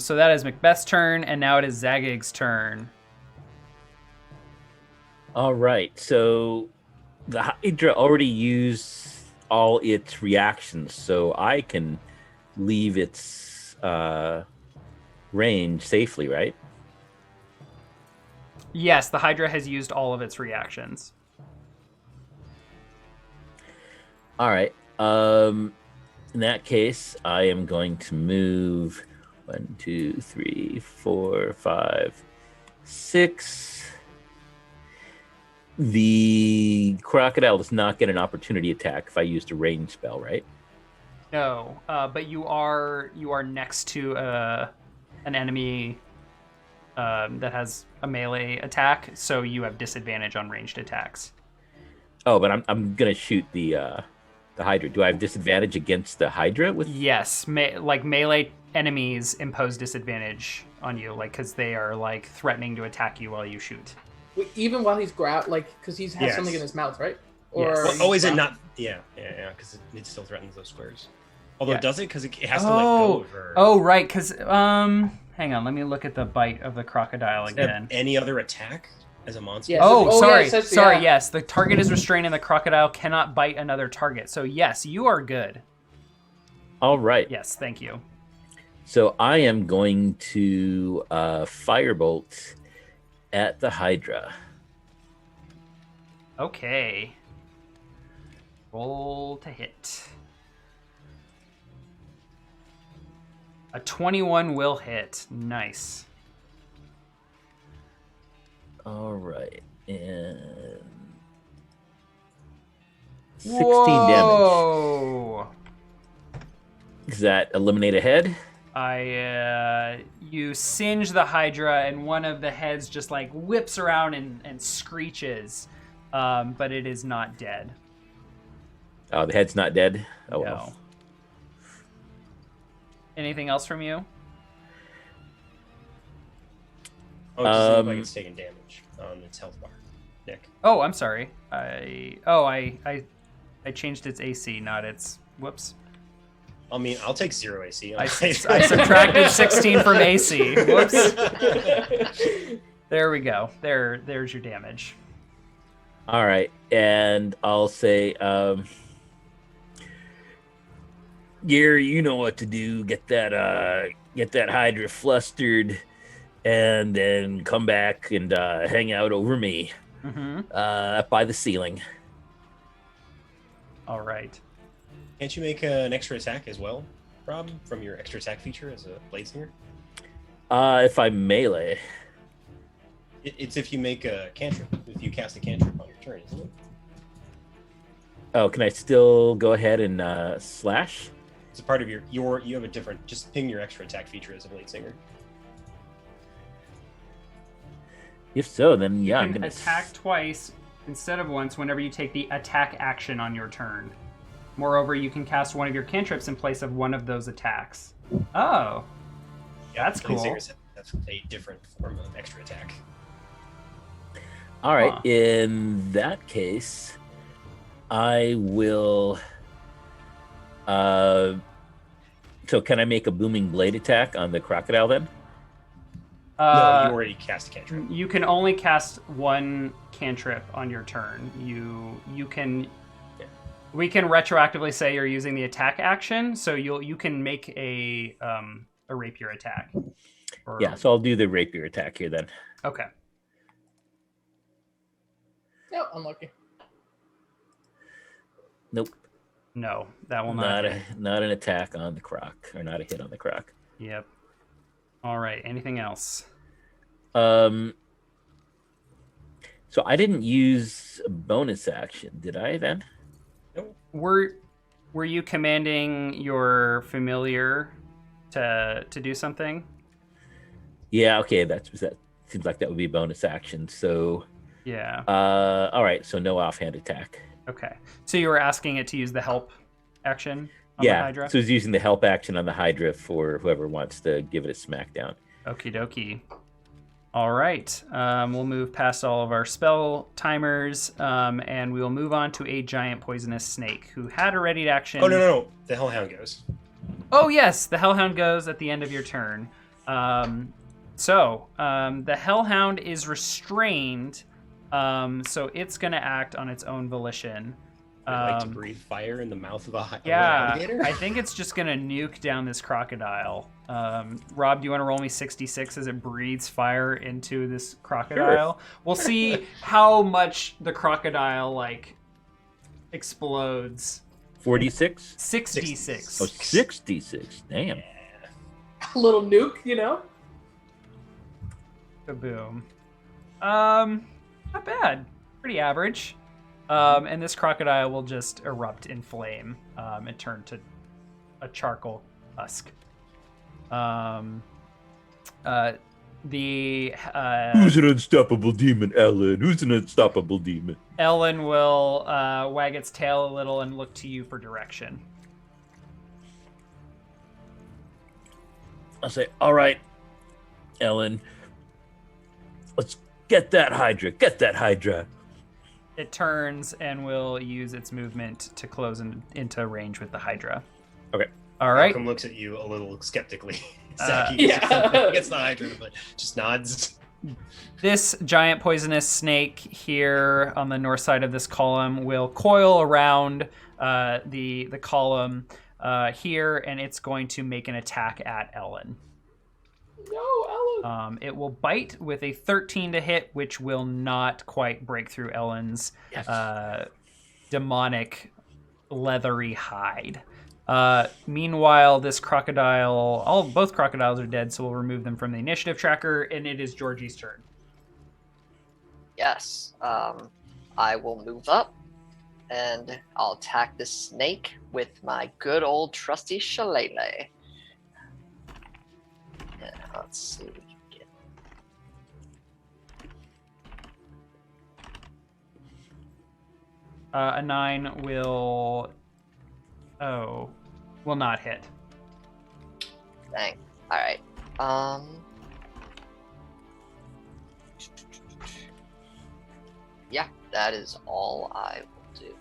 So that is Macbeth's turn, and now it is Zagig's turn. All right. So the Hydra already used all its reactions, so I can leave its range safely, right? Yes, the Hydra has used all of its reactions. All right. In that case, I am going to move 1, 2, 3, 4, 5, 6. The crocodile does not get an opportunity attack if I used a range spell, right? No, but you are next to an enemy that has a melee attack, so you have disadvantage on ranged attacks. Oh, but I'm gonna shoot the Hydra. Do I have disadvantage against the Hydra? Yes, melee enemies impose disadvantage on you, because they are threatening to attack you while you shoot. Wait, even while he's because he has something in his mouth, right? Yes. Well, is it not? Yeah, because it still threatens those squares. Although does it? Because it has to let go of her. Oh, right. Because hang on, let me look at the bite of the crocodile again. Any other attack as a monster? Yeah, sorry. Yeah. Yes, the target is restrained, and the crocodile cannot bite another target. So yes, you are good. All right. Yes, thank you. So I am going to firebolt at the Hydra. Okay. Roll to hit. A 21 will hit. Nice. All right. And 16 damage. Whoa. Does that eliminate a head? You singe the Hydra, and one of the heads just like whips around and screeches, but it is not dead. Oh, the head's not dead? Oh, No. well. Anything else from you? Oh, it doesn't look like it's taking damage on its health bar. Nick. Oh, I'm sorry. I changed its AC, not its. Whoops. I mean, I'll take 0 AC. I subtracted 16 from AC. Whoops. There we go. There's your damage. All right, and I'll say, Gary, you know what to do. Get that Hydra flustered, and then come back and hang out over me, by the ceiling. All right. Can't you make an extra attack as well, Rob, from your extra attack feature as a blade singer? If I melee. It's if you make a cantrip, if you cast a cantrip on your turn, isn't it? Oh, can I still go ahead and slash? It's a part of you have a different, just ping your extra attack feature as a blade singer. If so, then yeah, You I'm can gonna attack twice instead of once whenever you take the attack action on your turn. Moreover, you can cast one of your cantrips in place of one of those attacks. Oh, that's blade cool. singers have a different form of extra attack. All right, Huh. in that case, I will. So can I make a booming blade attack on the crocodile then? No, you already cast a cantrip. You can only cast one cantrip on your turn. You can. We can retroactively say you're using the attack action, so you can make a rapier attack. Yeah, so I'll do the rapier attack here then. Okay. Yep, unlucky. Nope. No, that will not. Not an attack on the croc, or not a hit on the croc. Yep. All right. Anything else? So I didn't use a bonus action, did I then? Were you commanding your familiar to do something? Yeah, okay, that seems like that would be a bonus action. So Yeah. all right, so no offhand attack. Okay. So you were asking it to use the help action on the Yeah, Hydra? so it's using the help action on the Hydra for whoever wants to give it a smackdown. Okie dokie. All right. We'll move past all of our spell timers, and we will move on to a giant poisonous snake who had a ready action. Oh, no. The Hellhound goes. Oh, yes. The Hellhound goes at the end of your turn. So the Hellhound is restrained, so it's going to act on its own volition. I like to breathe fire in the mouth of a Yeah, alligator. I think it's just going to nuke down this crocodile. Rob, do you want to roll me 66 as it breathes fire into this crocodile? Sure. We'll see how much the crocodile, explodes. 46? 66. Oh, 66. Damn. A little nuke, you know? Kaboom. Not bad. Pretty average. And this crocodile will just erupt in flame and turn to a charcoal husk. Who's an unstoppable demon, Ellen? Who's an unstoppable demon? Ellen will wag its tail a little and look to you for direction. I'll say, all right, Ellen, let's get that Hydra. Get that Hydra. It turns and will use its movement to close into range with the Hydra. Okay. All right. Malcolm looks at you a little skeptically. Yeah. It's the Hydra, but just nods. This giant poisonous snake here on the north side of this column will coil around the column here, and it's going to make an attack at Ellen. No, Ellen. It will bite with a 13 to hit, which will not quite break through Ellen's demonic leathery hide. Meanwhile, this crocodile, both crocodiles are dead, so we'll remove them from the initiative tracker, and it is Georgie's turn. Yes. I will move up, and I'll attack the snake with my good old trusty shillelagh. Let's see what we can get. A 9 will not hit. Dang. All right. Yeah, that is all I will do.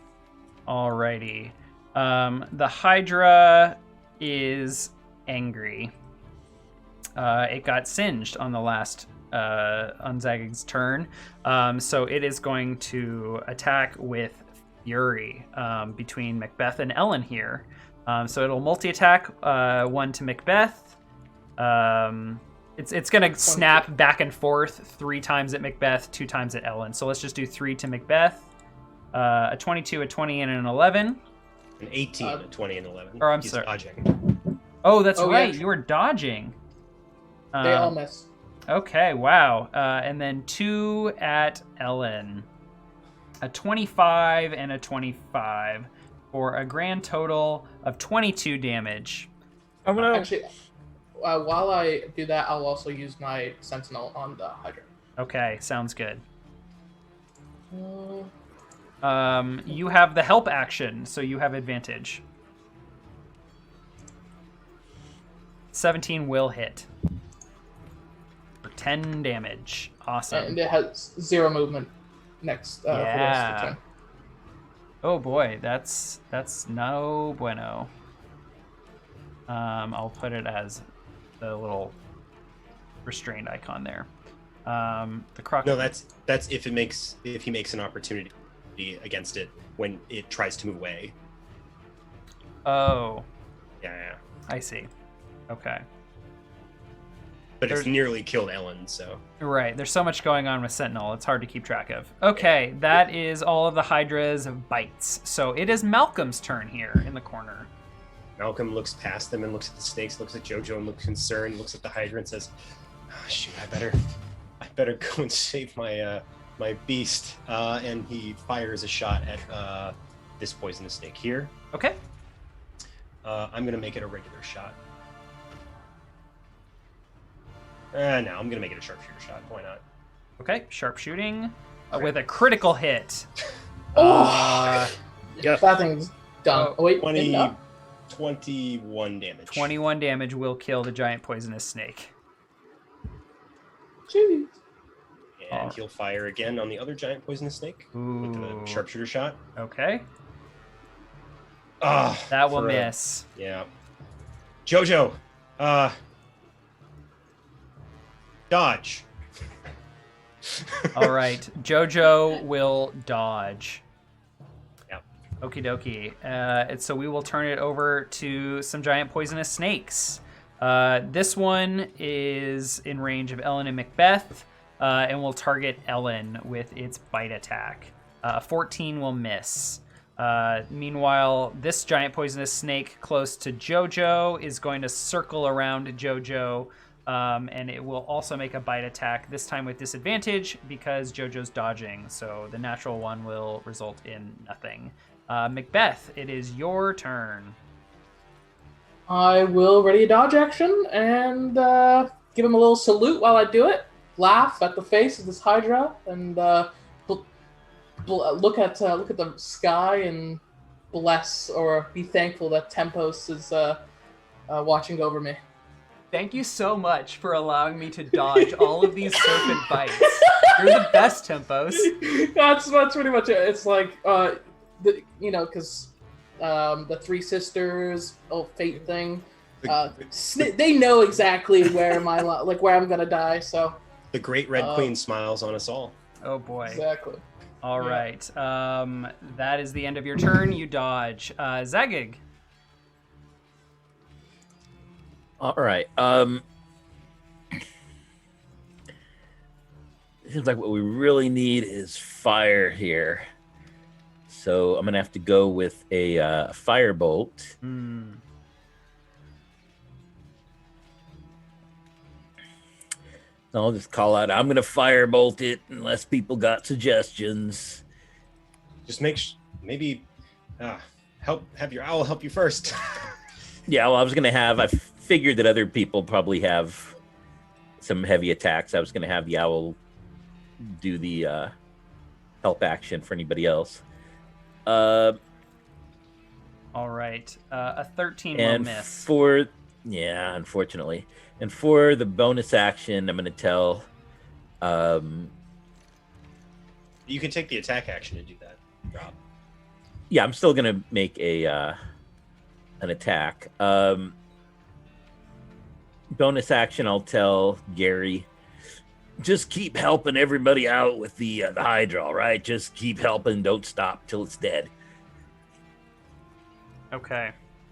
Alrighty. The Hydra is angry. It got singed on the last on Zagig's turn, so it is going to attack with Fury between Macbeth and Ellen here. So it'll multi-attack, 1 to Macbeth. It's gonna snap back and forth 3 times at Macbeth, 2 times at Ellen. So let's just do 3 to Macbeth. A 22, a 20, and an 11. An 18, a 20, and 11. Or I'm He's sorry. dodging. Oh, that's right. Yeah. You were dodging. They all miss. Okay, wow. And then 2 at Ellen. A 25 and a 25 for a grand total of 22 damage. I'm gonna Actually, while I do that, I'll also use my Sentinel on the Hydra. Okay, sounds good. You have the help action, so you have advantage. 17 will hit. For 10 damage. Awesome. And it has 0 movement next for the rest of the turn. Oh boy, that's no bueno. I'll put it as the little restrained icon there. The croc. No, that's if he makes an opportunity against it when it tries to move away. Oh, Yeah. I see. Okay. But it's There's- nearly killed Ellen, so. Right. There's so much going on with Sentinel. It's hard to keep track of. Okay, that is all of the Hydra's bites. So it is Malcolm's turn here in the corner. Malcolm looks past them and looks at the snakes, looks at Jojo and looks concerned, looks at the Hydra and says, "Oh, shoot, I better go and save my my beast." And he fires a shot at this poisonous snake here. Okay. I'm gonna make it a regular shot. No, I'm gonna make it a sharpshooter shot. Why not? Okay. Sharpshooting with a critical hit. Oh! Yeah. That thing's done. Oh, wait, 21 damage. 21 damage will kill the giant poisonous snake. Jeez. And he'll fire again on the other giant poisonous snake with Ooh. the sharpshooter shot. Okay. Ah, That will for a- miss. Yeah. Jojo, dodge. All right. Jojo will dodge. Yep. Okie dokie. And so we will turn it over to some giant poisonous snakes. This one is in range of Ellen and Macbeth, and will target Ellen with its bite attack. 14 will miss. Meanwhile, this giant poisonous snake close to Jojo is going to circle around Jojo, and it will also make a bite attack, this time with disadvantage because Jojo's dodging, so the natural one will result in nothing. Macbeth, it is your turn. I will ready a dodge action and give him a little salute while I do it. Laugh at the face of this Hydra and look at the sky and bless or be thankful that Tempos is watching over me. Thank you so much for allowing me to dodge all of these serpent bites. You're the best, Tempos. That's pretty much it. It's like because the Three Sisters fate thing. They know exactly where where I'm gonna die. So The Great Red Queen smiles on us all. Oh boy. exactly. All Yeah. right. That is the end of your turn. You dodge. Zagig. All right. Seems like what we really need is fire here. So I'm gonna have to go with a firebolt. I'll just call out, I'm gonna firebolt it unless people got suggestions. Just maybe have your owl help you first. Yeah, well, I figured that other people probably have some heavy attacks. I was going to have the owl do the help action for anybody else. All right. A 13 will And miss. unfortunately. And for the bonus action, I'm going to tell. You can take the attack action to do that, Rob. Yeah, I'm still going to make an attack. Bonus action, I'll tell Gary, just keep helping everybody out with the Hydra, all right? Just keep helping. Don't stop till it's dead. Okay.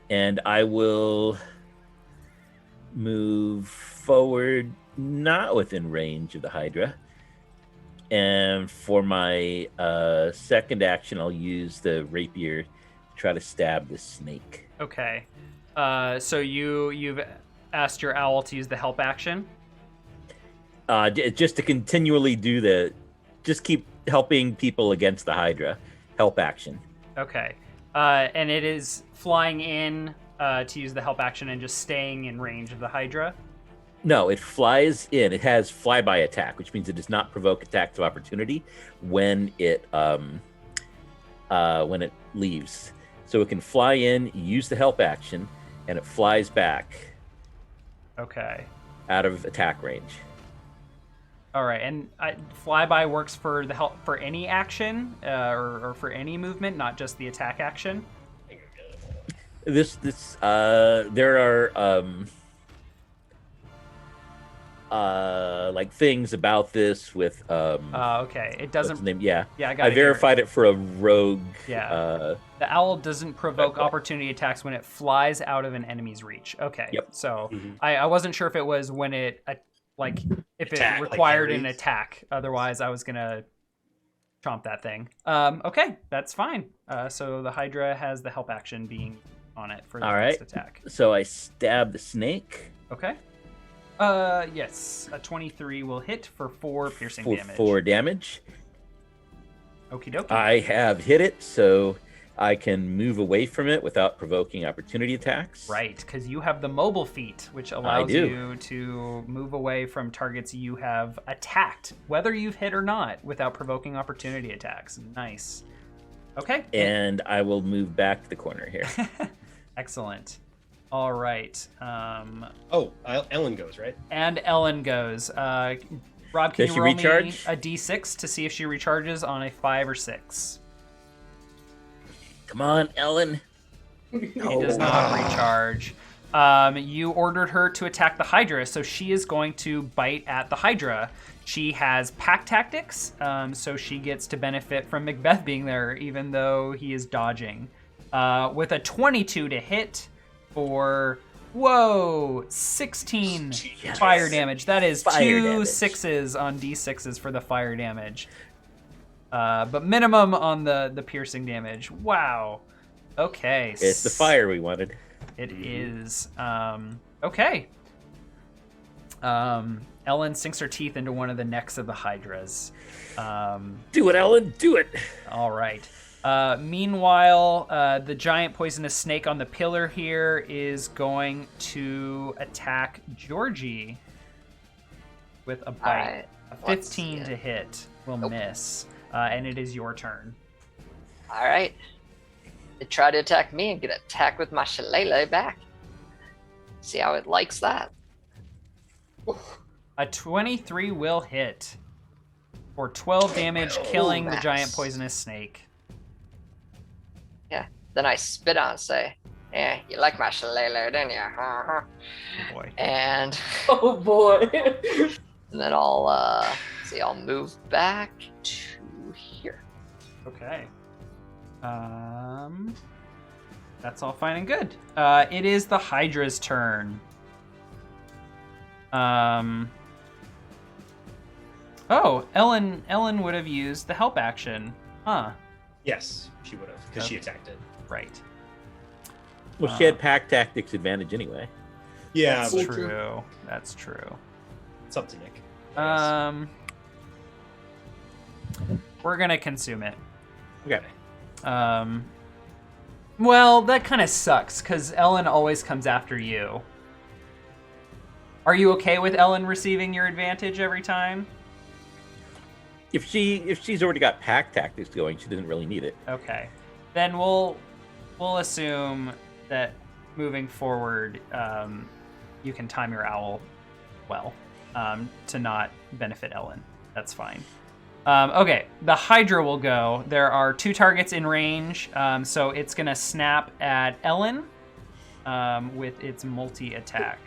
And I will move forward, not within range of the Hydra. And for my second action, I'll use the rapier to try to stab the snake. Okay. So you've asked your owl to use the help action? Just to continually just keep helping people against the Hydra. Help action. Okay. And it is flying in to use the help action and just staying in range of the Hydra? No, it flies in. It has flyby attack, which means it does not provoke attacks of opportunity when it leaves. So it can fly in, use the help action, and it flies back. Okay. Out of attack range. All right, and flyby works for the help for any action or for any movement, not just the attack action. There are like things about this with okay, it doesn't. What's the name? Yeah, I got. I verified it for a rogue. Yeah. The owl doesn't provoke opportunity attacks when it flies out of an enemy's reach. Okay. Yep. So I wasn't sure if it was when it if it required an attack. Otherwise, I was gonna chomp that thing. Okay, that's fine. So the Hydra has the help action being on it for the next attack. So I stab the snake. Okay. Yes, a 23 will hit for 4 piercing damage. 4 damage. Okie dokie. I have hit it, so I can move away from it without provoking opportunity attacks. Right, because you have the mobile feat, which allows you to move away from targets you have attacked, whether you've hit or not, without provoking opportunity attacks. Nice. Okay. And I will move back to the corner here. Excellent. All right. Ellen goes, right? And Ellen goes. Rob, can you roll me a d6 to see if she recharges on a 5 or 6? Come on, Ellen. She does not recharge. You ordered her to attack the Hydra, so she is going to bite at the Hydra. She has pack tactics, so she gets to benefit from Macbeth being there, even though he is dodging. With a 22 to hit for 16 fire damage. That is two 6s on d6s for the fire damage. But minimum on the piercing damage. Wow. Okay. It's the fire we wanted. It is. Okay. Ellen sinks her teeth into one of the necks of the Hydras. Do it, Ellen. Do it. All right. Meanwhile, the giant poisonous snake on the pillar here is going to attack Georgie with a bite. Right. A 15 to hit will miss, and it is your turn. All right. It tried to attack me and get attacked with my shillelagh back. See how it likes that. A 23 will hit for 12 damage, killing the giant poisonous snake. Yeah. Then I spit on it and say, "Yeah, you like my shillelagh, didn't you?" Oh boy. And Oh boy. and then I'll move back to here. Okay. That's all fine and good. It is the Hydra's turn. Oh, Ellen would have used the help action. Huh. Yes, she would have, because she attacked it. Right. Well, she had pack tactics advantage anyway. Yeah, That's but true. That's true. it's up to Nick. We're gonna consume it. Okay. Well, that kind of sucks because Ellen always comes after you. Are you okay with Ellen receiving your advantage every time? If she's already got pack tactics going, she doesn't really need it. Okay. Then we'll assume that moving forward, you can time your owl well to not benefit Ellen. That's fine. Okay, the Hydra will go. There are 2 targets in range, so it's going to snap at Ellen with its multi-attack.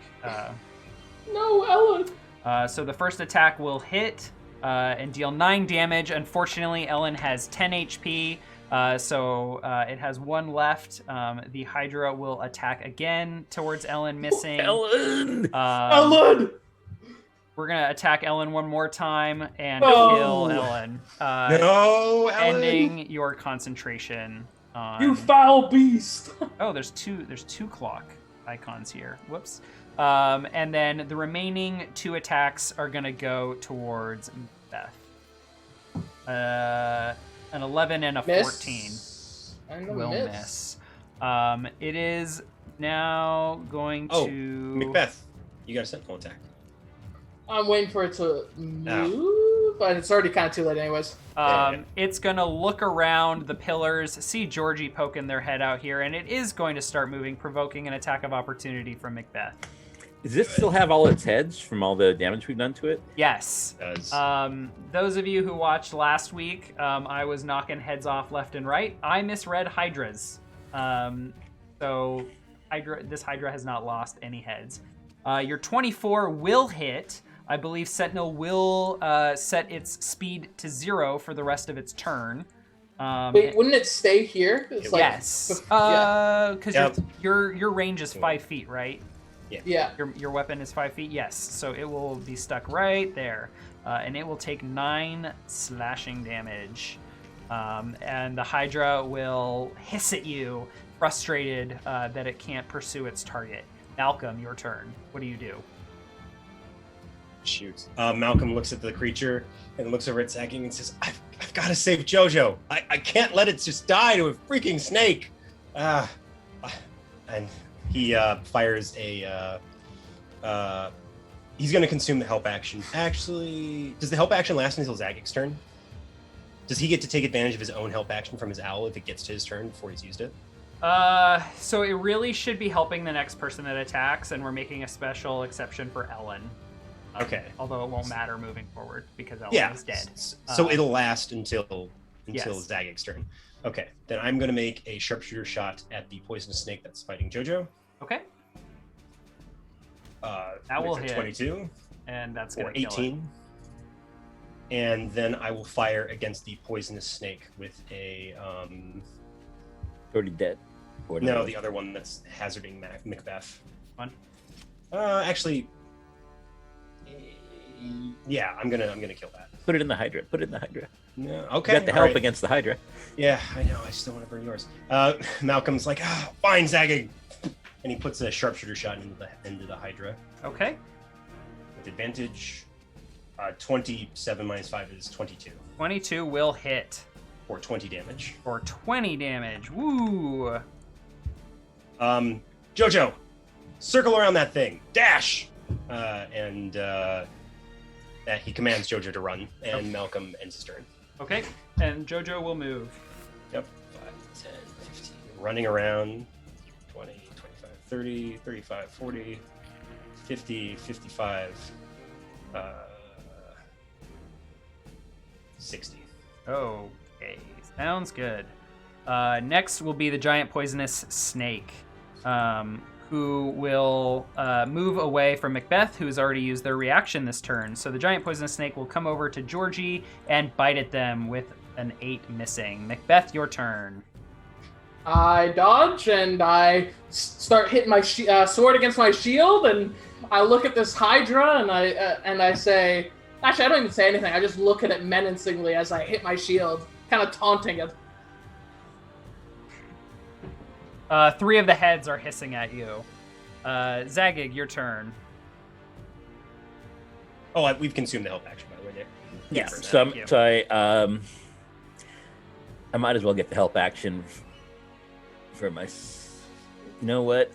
No, Ellen. So the first attack will hit and deal 9 damage. Unfortunately, Ellen has 10 HP, so it has 1 left. The Hydra will attack again towards Ellen, missing. Ellen! Ellen! We're going to attack Ellen one more time and No. kill Ellen. No, Ellen. Ending your concentration on... You foul beast! Oh, there's two clock icons here. Whoops. And then the remaining 2 attacks are going to go towards Beth. An 11 and a 14 will miss. It is now going Oh, to... Macbeth, you got a sentinel attack. I'm waiting for it to move, but it's already kind of too late anyways. It's going to look around the pillars, see Georgie poking their head out here, and it is going to start moving, provoking an attack of opportunity from Macbeth. Does this still have all its heads from all the damage we've done to it? Yes. It does. Those of you who watched last week, I was knocking heads off left and right. I misread Hydras. So this Hydra has not lost any heads. Your 24 will hit. I believe Sentinel will set its speed to 0 for the rest of its turn. Wait, wouldn't it stay here? It's like, yes. yeah. Because your range is 5 feet, right? Yeah. Your weapon is 5 feet? Yes. So it will be stuck right there. And it will take 9 slashing damage. And the Hydra will hiss at you, frustrated that it can't pursue its target. Malcolm, your turn. What do you do? Shoot. Malcolm looks at the creature and looks over at Sagging and says, I've got to save Jojo. I can't let it just die to a freaking snake. And he fires a... he's going to consume the help action. Actually, does the help action last until Zagig's turn? Does he get to take advantage of his own help action from his owl if it gets to his turn before he's used it? So it really should be helping the next person that attacks, and we're making a special exception for Ellen. Okay. Although it won't matter moving forward because Ellen is dead. So it'll last until yes. Zagig's turn. Okay, then I'm going to make a sharpshooter shot at the poisonous snake that's fighting Jojo. Okay. That will hit. 22. And that's going Or to kill 18. And then I will fire against the poisonous snake with a... Already dead. Or No, the other one that's hazarding Macbeth. One. Actually, yeah, I'm gonna kill that. Put it in the Hydra. Put it in the Hydra. No, You okay. got the all help right. against the Hydra. Yeah, I know. I still want to burn yours. Malcolm's like, fine, Zagging, and he puts a sharpshooter shot into the Hydra Okay. with advantage. 27 minus 5 is 22 22 will hit for 20 damage. for 20 damage. Woo! Jojo, circle around that thing. Dash! And he commands Jojo to run, and Malcolm ends his turn. Okay. And Jojo will move. Yep. 5, 10, 15. Running around. 20, 25, 30, 35, 40, 50, 55, 60. Okay. Sounds good. Next will be the giant poisonous snake, who will move away from Macbeth, who's already used their reaction this turn. So the giant poisonous snake will come over to Georgie and bite at them with an 8 missing. Macbeth, your turn. I dodge and I start hitting my sword against my shield, and I look at this Hydra and I say, actually I don't even say anything. I just look at it menacingly as I hit my shield, kind of taunting it. 3 of the heads are hissing at you. Zagig, your turn. Oh, we've consumed the help action, by the way, Nick. Yes. So, Thank you. so I might as well get the help action for my... You know what?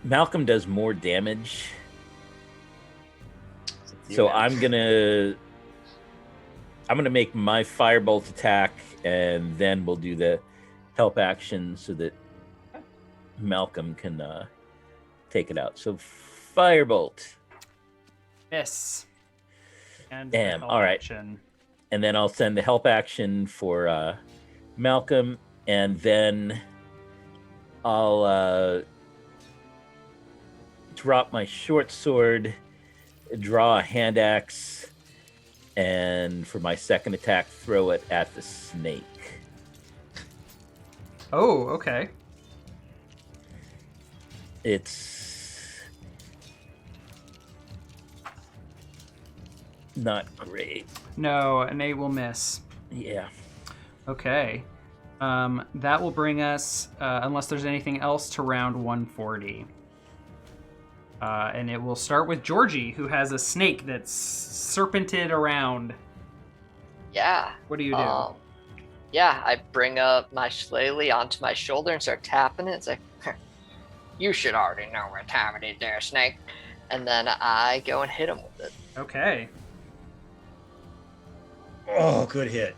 Malcolm does more damage. So I'm gonna make my firebolt attack, and then we'll do the help action so that Malcolm can take it out. So firebolt. Miss. And Damn, help all right. action. And then I'll send the help action for Malcolm, and then I'll drop my short sword, draw a hand axe, and for my second attack, throw it at the snake. Oh, okay. It's not great. No, an 8 will miss. Yeah. Okay. That will bring us, unless there's anything else, to round 140. And it will start with Georgie, who has a snake that's serpented around. Yeah. What do you do? Yeah, I bring up my shillelagh onto my shoulder and start tapping it. It's like, you should already know what time it is there, snake. And then I go and hit him with it. Okay. Oh, good hit.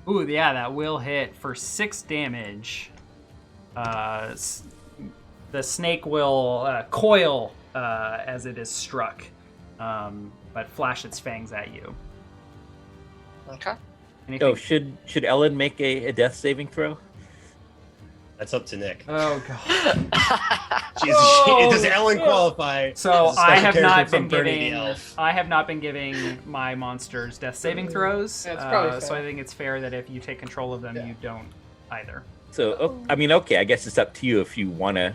Ooh, yeah, that will hit for 6 damage. The snake will coil as it is struck, but flash its fangs at you. Okay. Anything? Oh, should Ellen make a death saving throw? That's up to Nick. Oh, God. Does Ellen qualify? So as a I special have character not from been Bernie the giving. Elf? I have not been giving my monsters death saving throws. That's probably So fair. I think it's fair that if you take control of them, Yeah. you don't either. So, okay, I guess it's up to you if you want to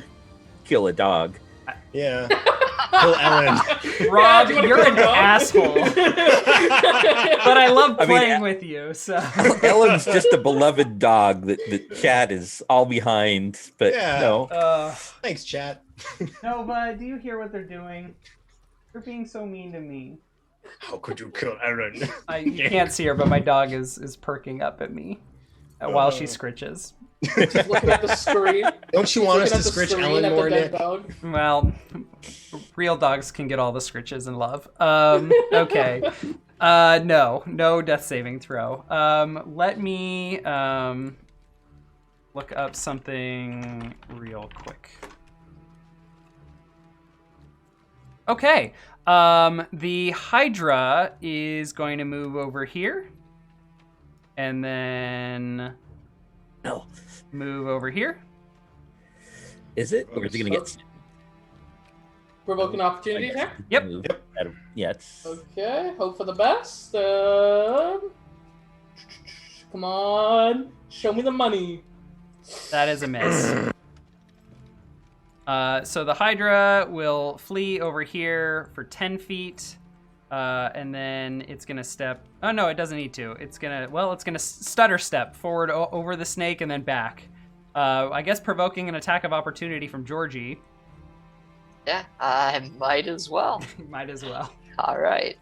kill a dog. Yeah. Kill Ellen. Rob, do you wanna you're kill an a dog? asshole. But I love I mean, playing with you, so. Ellen's just a beloved dog that Chad is all behind, but Yeah. no. Thanks, chat. Nova, do you hear what they're doing? They're being so mean to me. How could you kill Ellen? You can't see her, but my dog is perking up at me while she scritches. Just looking at the screen. Don't you want us Looking to at the scritch screen Ellen at the more, dead Nick? dog. Well, real dogs can get all the scritches and love. Okay. No death saving throw. Let me look up something real quick. Okay. The Hydra is going to move over here. And then No. move over here. Is it? Or is it going to get... Provoke an opportunity attack. Yep. Yeah, it's... Okay, hope for the best. Come on, show me the money. That is a miss. So the Hydra will flee over here for 10 feet. And then it's going to step... Oh, no, it doesn't need to. It's going to stutter step forward over the snake and then back. I guess provoking an attack of opportunity from Georgie. Yeah, I might as well. Might as well. All right.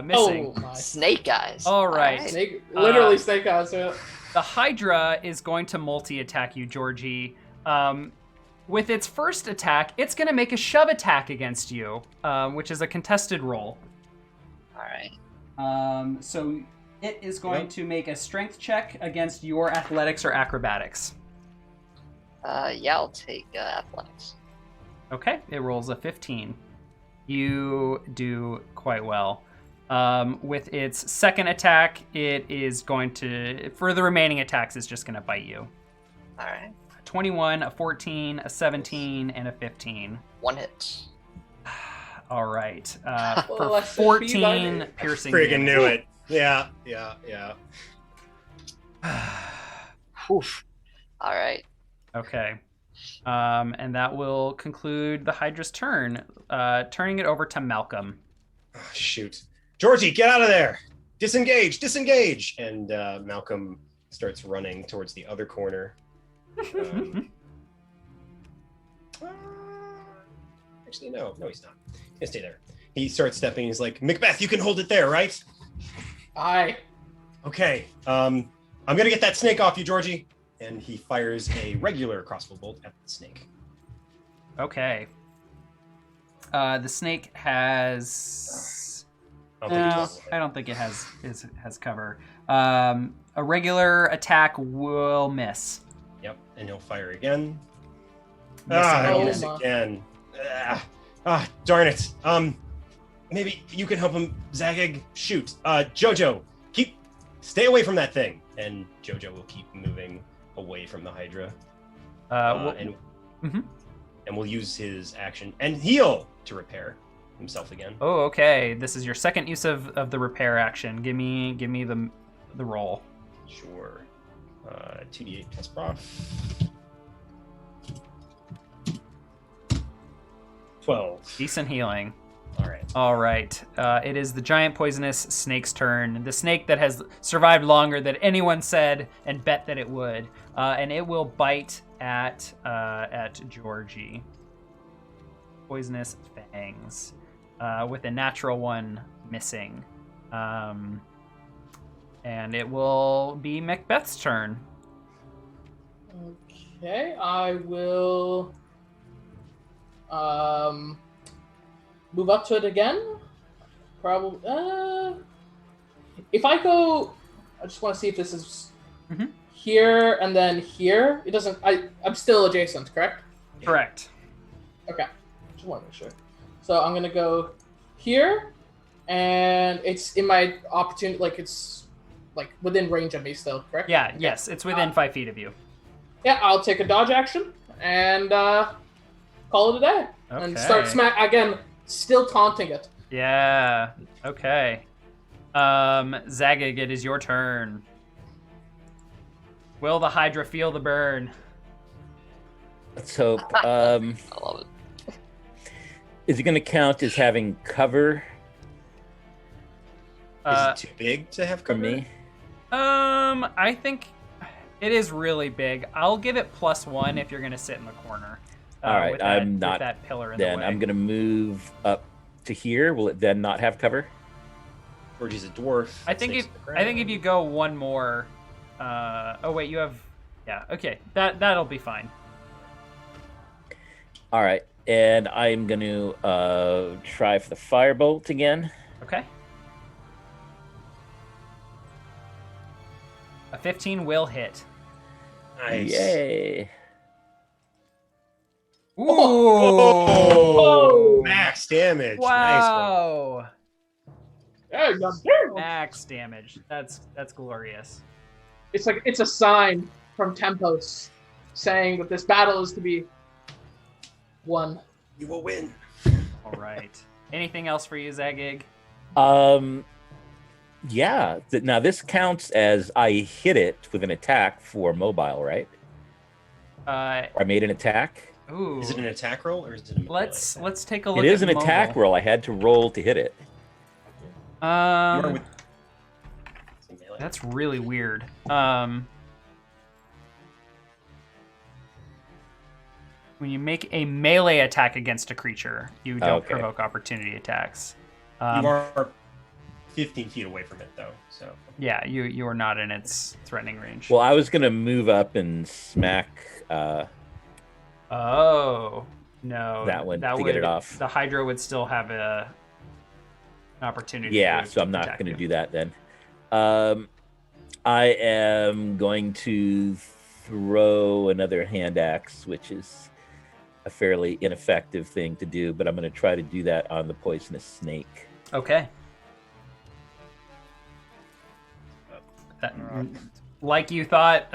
Missing. Oh my! Snake eyes. All right. Snake, literally snake eyes. Yeah. The Hydra is going to multi-attack you, Georgie. With its first attack, it's going to make a shove attack against you, which is a contested roll. All right. So it is going to make a strength check against your athletics or acrobatics. Yeah, I'll take athletics. Okay, it rolls a 15. You do quite well. With its second attack, it is going to, for the remaining attacks, it's just going to bite you. All right. 21, a 14, a 17, and a 15. One hit. All right. For Blessed be 14 thy name. piercing Friggin' damage. knew it. Yeah. Oof. All right. Okay. And that will conclude the Hydra's turn, turning it over to Malcolm. Oh, shoot. Georgie, get out of there. Disengage. And Malcolm starts running towards the other corner. Actually, no, he's not. He's gonna stay there. He starts stepping. He's like, Macbeth, you can hold it there, right? Aye. Okay. I'm gonna get that snake off you, Georgie. and he fires a regular crossbow bolt at the snake. Okay. The snake has. I don't think No, it's I don't think it has cover. A regular attack will miss. Yep, and he'll fire again. Missing He missed again. Darn it. Maybe you can help him, Zagig. Shoot. Jojo, stay away from that thing. And Jojo will keep moving away from the Hydra. And we'll use his action and heal to repair himself again. Oh, okay. This is your second use of the repair action. Give me the roll. Sure. 2d8 plus prof. 12. Decent healing. All right. All right. It is the giant poisonous snake's turn. The snake that has survived longer than anyone said and bet that it would. And it will bite at Georgie. Poisonous fangs. With a natural one missing. And it will be Macbeth's turn. Okay, I will move up to it again. Probably. If I go, I just want to see if this is here and then here. It doesn't. I'm still adjacent, correct? Correct. Okay, just want to make sure. So I'm gonna go here, and it's in my opportunity. Like it's like within range of me still, correct? Yeah. Okay. Yes. It's within 5 feet of you. Yeah, I'll take a dodge action and call it a day. And start smack again, still taunting it. Yeah. Okay. Zagig, it is your turn. Will the Hydra feel the burn? Let's hope. I love it. Is it going to count as having cover Is it too big to have for cover? me? I think it is really big. I'll give it +1 if you're going to sit in the corner. All right, with that, I'm not. with that pillar in Then the way. I'm going to move up to here. Will it then not have cover? Georgie's a dwarf. I think if you go one more. Oh wait, you have. Yeah. Okay. That'll be fine. All right, and I'm going to try for the firebolt again. Okay. A 15 will hit. Nice. Yay! Ooh! Oh, max damage. Wow! Yeah, goddamn. Max damage. That's glorious. It's like it's a sign from Tempos saying that this battle is to be won. Nice one. You will win. All right. Anything else for you, Zagig? Yeah. Now this counts as I hit it with an attack for mobile, right? I made an attack. Ooh. Is it an attack roll or is it a melee Let's attack? take a look. It is at an attack mobile. roll. I had to roll to hit it. You are with- It's a melee. That's really weird. When you make a melee attack against a creature, you don't Okay. provoke opportunity attacks. You are 15 feet away from it, though. So Yeah, you are not in its threatening range. Well, I was gonna move up and smack. Oh no, That one to get it off. The Hydra would still have an opportunity. Yeah, to so I'm not attack going to you. do that then. I am going to throw another hand axe, which is a fairly ineffective thing to do, but I'm going to try to do that on the poisonous snake. Okay. That, like you thought,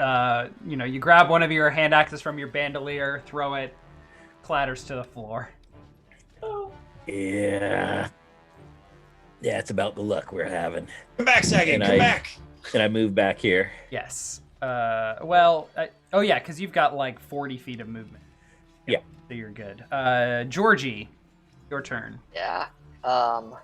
you grab one of your hand axes from your bandolier, throw it, clatters to the floor. Yeah. Yeah, it's about the luck we're having. come back, Sagan. Come back. And I move back here. Yes. Because you've got like 40 feet of movement. Yeah. So you're good. Georgie, your turn. Yeah. Run!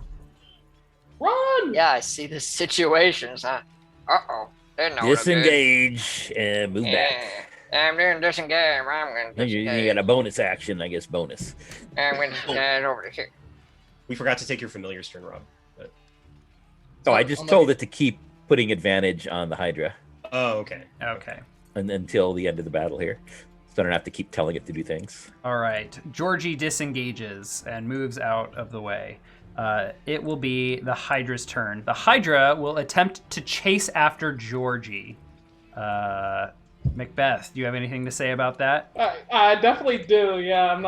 Yeah, I see the situations. Uh-oh. They're not Disengage and move back. I'm doing disengage. I'm going to You disengage. got a bonus action, I guess. Bonus. I'm going to get over to here. We forgot to take your familiar's turn, Rob. But... Oh, I just told it to keep putting advantage on the Hydra. Oh, okay. Okay. until the end of the battle here, so I don't have to keep telling it to do things. All right. Georgie disengages and moves out of the way. It will be the Hydra's turn. The Hydra will attempt to chase after Georgie. Macbeth, do you have anything to say about that? I definitely do. Yeah, I'm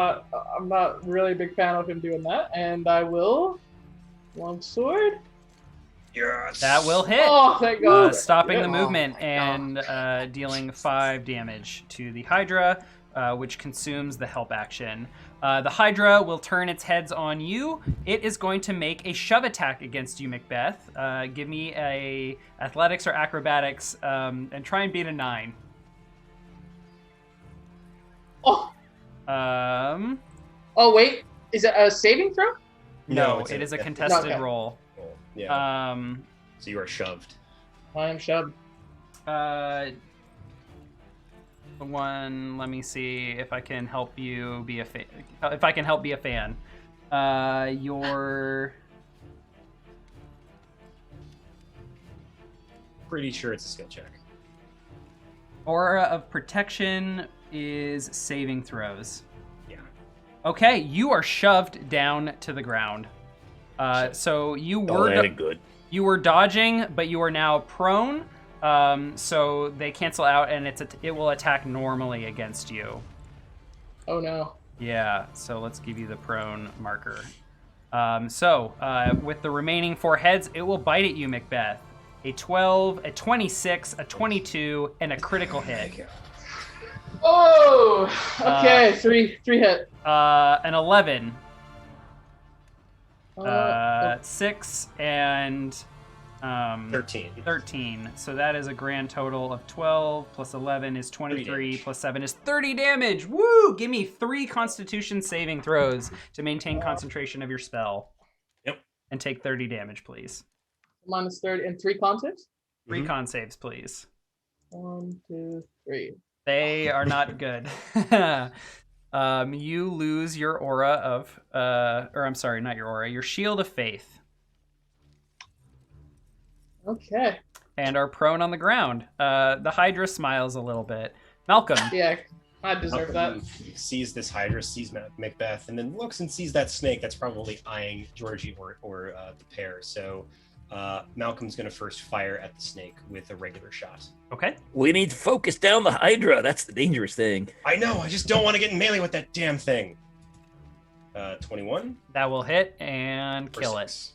not really a big fan of him doing that, and I will longsword. Yes. That will hit. Oh, thank God! Stopping the Yeah. movement and dealing 5 damage to the Hydra, which consumes the help action. The Hydra will turn its heads on you. It is going to make a shove attack against you, Macbeth. Give me a athletics or acrobatics, and try and beat a 9. Oh. Oh wait, is it a saving throw? no, it's it is a yeah. contested Okay. roll. Yeah. So you are shoved. I am shoved. Let me see if I can help you be a fan. If I can help be a fan. Your Pretty sure it's a skill check. aura of protection is saving throws. Yeah. Okay, you are shoved down to the ground. So you were that ain't good. you were dodging, but you are now prone. So they cancel out, and it will attack normally against you. Oh no. Yeah, so let's give you the prone marker. With the remaining 4 heads, it will bite at you, Macbeth. A 12, a 26, a 22, and a critical hit. Oh. Okay, three hit. An 11, Oh. 6, and 13. 13. So that is a grand total of 12 plus 11 is 23 damage. plus 7 is 30 damage. Woo! Give me 3 Constitution saving throws to maintain concentration of your spell. Yep. And take 30 damage, please. Minus 30 and 3 con saves. 3 con saves, please. 1, 2, 3. They are not good. You lose your aura of, or I'm sorry, not your aura, your shield of faith, Okay. and are prone on the ground. The Hydra smiles a little bit. Malcolm. Yeah, I deserve that. Malcolm sees this Hydra, sees Macbeth, and then looks and sees that snake that's probably eyeing Georgie or the pair. So Malcolm's going to first fire at the snake with a regular shot. Okay. We need to focus down the Hydra. That's the dangerous thing. I know, I just don't want to get in melee with that damn thing. 21. That will hit and for kill it. 6.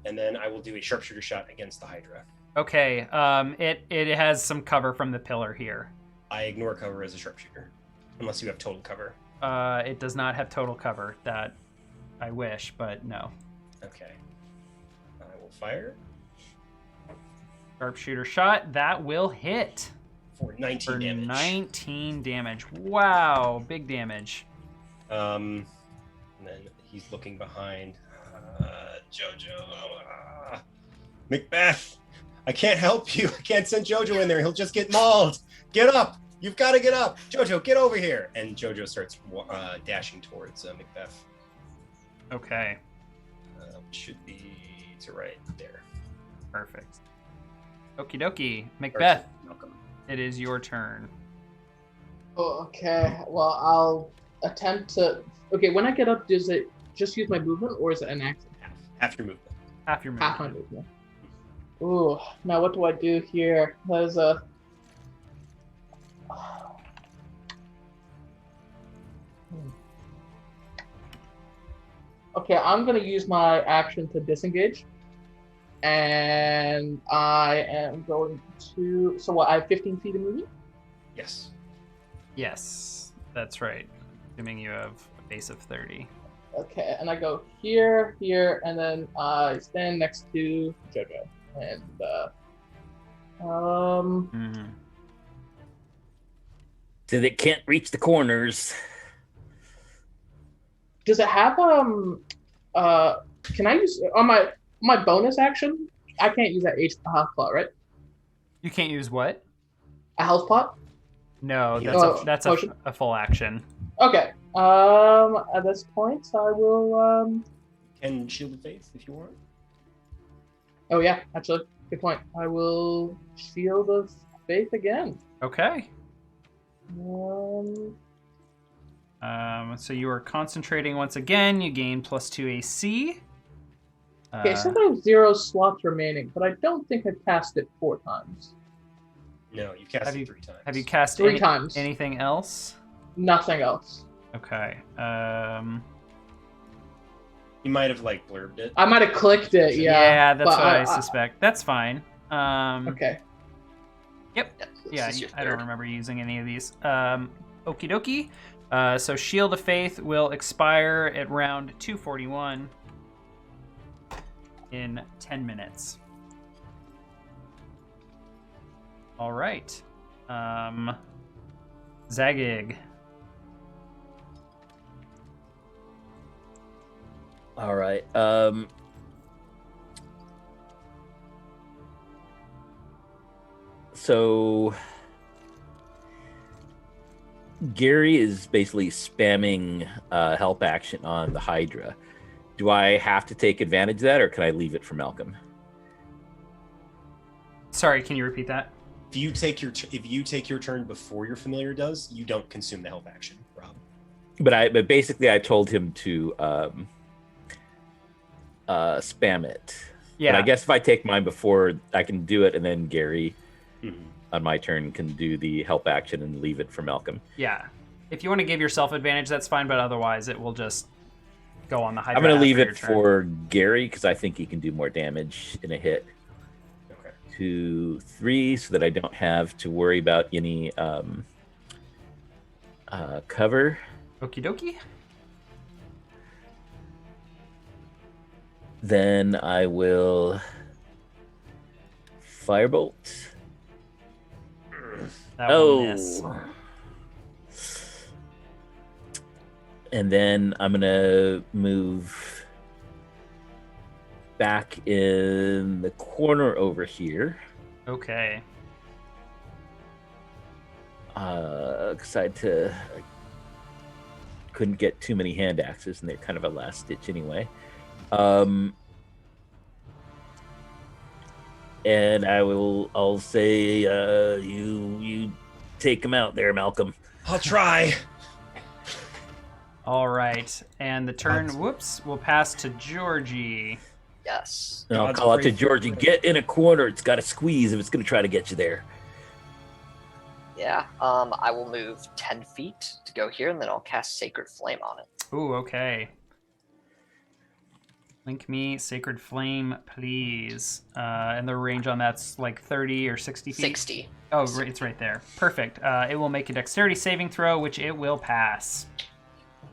And then I will do a sharpshooter shot against the Hydra. Okay. It has some cover from the pillar here. I ignore cover as a sharpshooter, unless you have total cover. It does not have total cover. That I wish, but no. Okay. I will fire Sharpshooter shot. That will hit for 19 for damage. 19 damage. Wow, big damage. And then he's looking behind. Jojo. Macbeth, I can't help you. I can't send Jojo in there. He'll just get mauled. Get up. You've got to get up. Jojo, get over here. And Jojo starts dashing towards Macbeth. Okay, Which should be to right there. perfect. Okie dokie. Macbeth, Malcolm. it is your turn. Oh, okay. Well, I'll attempt to. Okay, when I get up, does it just use my movement, or is it an action? Half your movement. Half your Half movement. my movement. Ooh. Now what do I do here? There's a. Okay, I'm gonna use my action to disengage, and I am going to. So what? I have 15 feet of movement. Yes. Yes, that's right. Assuming you have a base of 30. Okay, and I go here, here, and then I stand next to Jojo, and So they can't reach the corners. does it have can I use on my bonus action? I can't use that health pot, right? You can't use what? A health pot? No, Yeah. that's Potion? a full action. Okay. At this point, I will. And Shield of Faith if you want. Oh yeah, actually, good point. I will Shield of Faith again. Okay. Um, So you are concentrating once again. You gain +2 AC. okay, so I have 0 slots remaining, but I don't think I cast it 4 times. No, you've cast it 3 times. Have you cast 3 times. anything else? Nothing else. Okay. You might have like blurbed it. I might have clicked it, yeah. Yeah, that's but what I suspect. That's fine. Okay. Yep. This Yeah, is your I don't third. remember using any of these. Okie dokie. So Shield of Faith will expire at round 241 in 10 minutes. All right. Zagig. All right. So Gary is basically spamming help action on the Hydra. Do I have to take advantage of that, or can I leave it for Malcolm? Sorry, can you repeat that? If you take your turn before your familiar does, you don't consume the help action, Rob. But basically I told him to spam it. Yeah. But I guess if I take mine before, I can do it, and then Gary on my turn can do the help action and leave it for Malcolm. Yeah. If you want to give yourself advantage, that's fine, but otherwise it will just go on the Hydra. I'm going to leave after it your turn. for Gary because I think he can do more damage in a hit. Okay. 2, 3, so that I don't have to worry about any cover. Okie dokie. Then I will firebolt. That will miss. And then I'm gonna move back in the corner over here. Okay. Because I couldn't get too many hand axes, and they're kind of a last ditch anyway. And I'll say you take him out there, Malcolm. I'll try. All right. And the turn, will pass to Georgie. Yes. And I'll God's call out to free. Georgie, get in a corner. It's got to squeeze if it's going to try to get you there. Yeah. I will move 10 feet to go here, and then I'll cast Sacred Flame on it. Ooh, okay. Link me Sacred Flame, please. And the range on that's like 30 or 60 feet? 60. Oh, it's right there. Perfect. It will make a dexterity saving throw, which it will pass.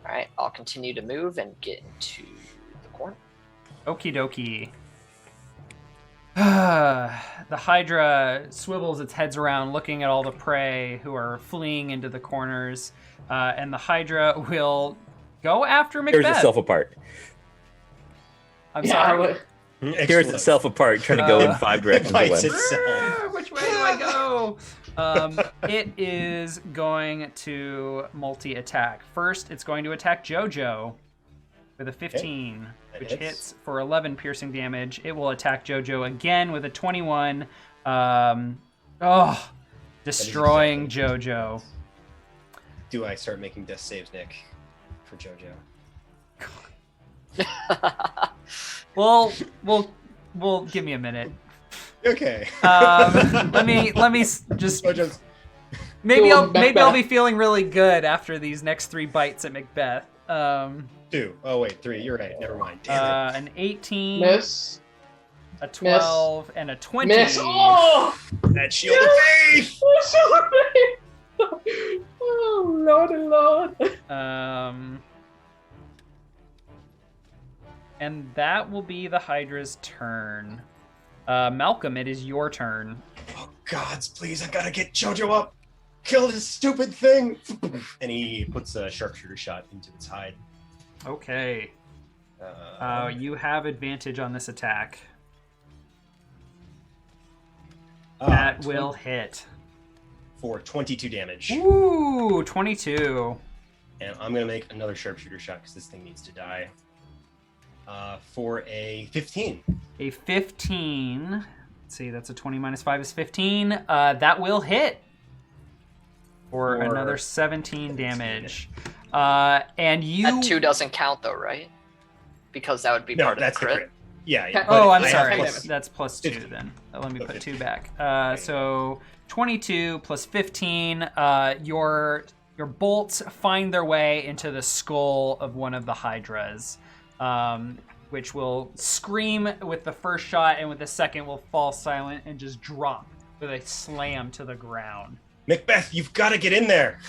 All right. I'll continue to move and get into the corner. Okie dokie. The Hydra swivels its heads around, looking at all the prey who are fleeing into the corners, and the Hydra will go after Macbeth. Tears itself apart. I'm Yeah, sorry. Tears itself apart, trying to go in 5 directions at Bites once. itself. Which way do I go? It is going to multi-attack. First, it's going to attack JoJo with a 15, That which hits. hits for 11 piercing damage. It will attack JoJo again with a 21. Destroying JoJo. Do I start making death saves, Nick, for JoJo? Well, give me a minute. Okay. Let me just JoJo's maybe Cool, I'll be Macbeth. feeling really good after these next 3 bites at Macbeth. 2. Oh wait, 3. You're right. Never mind. Damn An 18, Miss. a 12, and a 20. Miss. Oh! it. That shield of faith. Oh, Lordy Lord. And that will be the Hydra's turn. Malcolm, it is your turn. Oh gods, please! I gotta get JoJo up. Kill this stupid thing. And he puts a sharpshooter shot into its hide. Okay. You have advantage on this attack. That will hit. For 22 damage. Ooh, 22. And I'm gonna make another sharpshooter shot because this thing needs to die. For a 15. A 15 Let's see, that's a 20 minus 5 is 15. That will hit for another 17 damage. And you... That 2 doesn't count, though, right? Because that would be part of that's the crit. Yeah. Oh, I'm I have sorry. plus- That's plus 2 then. Let me Plus put 2 15. back. So 22 plus 15. Your bolts find their way into the skull of one of the Hydras, which will scream with the first shot, and with the second will fall silent and just drop with a slam to the ground. Macbeth, you've got to get in there.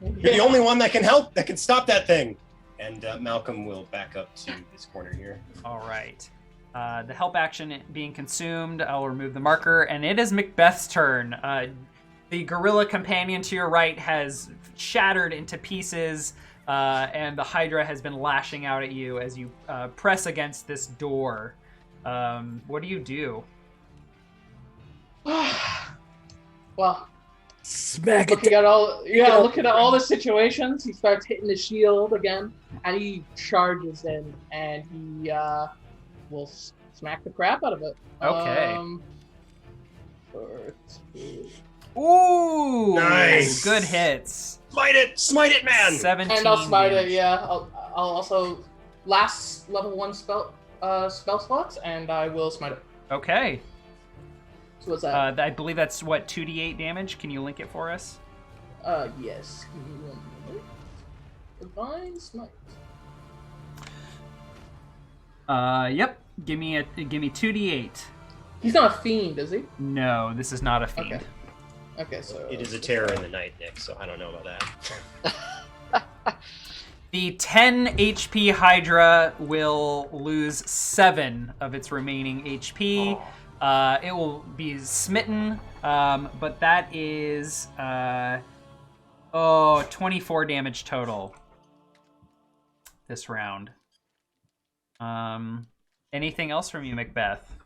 You're the only one that can help, that can stop that thing. And Malcolm will back up to this corner here. All right. The help action being consumed, I'll remove the marker, and it is Macbeth's turn. The gorilla companion to your right has shattered into pieces, and the Hydra has been lashing out at you as you press against this door. What do you do? Well, Smack it. looking at all the situations, he starts hitting his shield again, and he charges in, and he will smack the crap out of it. Okay. For 2. Ooh! Nice. Good hits. Smite it, man! 17 And I'll smite damage. it. Yeah, I'll also last level 1 spell slots, and I will smite it. Okay. So what's that? I believe that's, what, 2d8 damage? Can you link it for us? Yes. Give me 1 minute. Divine smite. Yep. Give me 2d8. He's not a fiend, is he? No, this is not a fiend. Okay. Okay, so It is a terror in the night, Nick, so I don't know about that. The 10 HP Hydra will lose 7 of its remaining HP. It will be smitten, but that is 24 damage total this round. Anything else from you, Macbeth?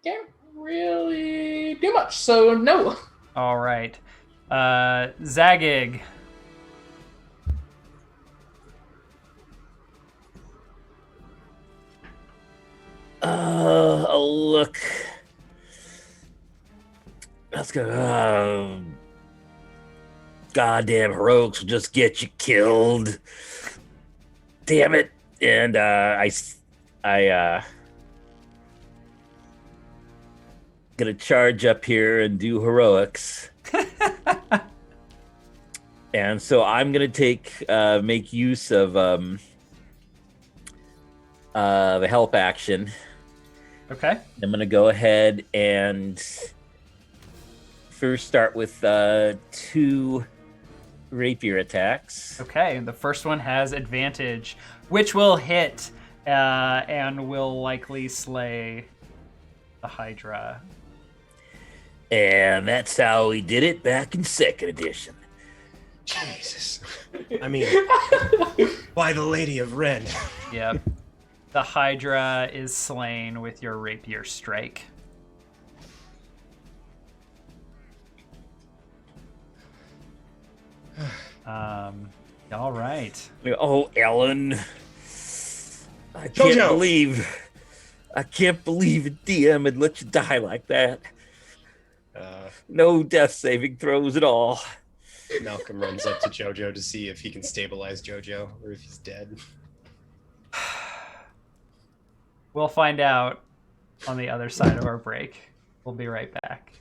Can't really do much, so no. All right. Zagig. Oh, look. Let's go. Goddamn heroics will just get you killed. Damn it. And I gonna charge up here and do heroics. And so I'm gonna make use of the help action. Okay. I'm gonna go ahead and first start with 2 rapier attacks. Okay. The first one has advantage, which will hit and will likely slay the Hydra. And that's how we did it back in 2nd edition. Jesus. I mean, by the Lady of Red. Yep. The Hydra is slain with your rapier strike. All right. Oh, Ellen. I JoJo! can't believe a DM would let you die like that. No death saving throws at all. Malcolm runs up to JoJo to see if he can stabilize JoJo or if he's dead. We'll find out on the other side of our break. We'll be right back.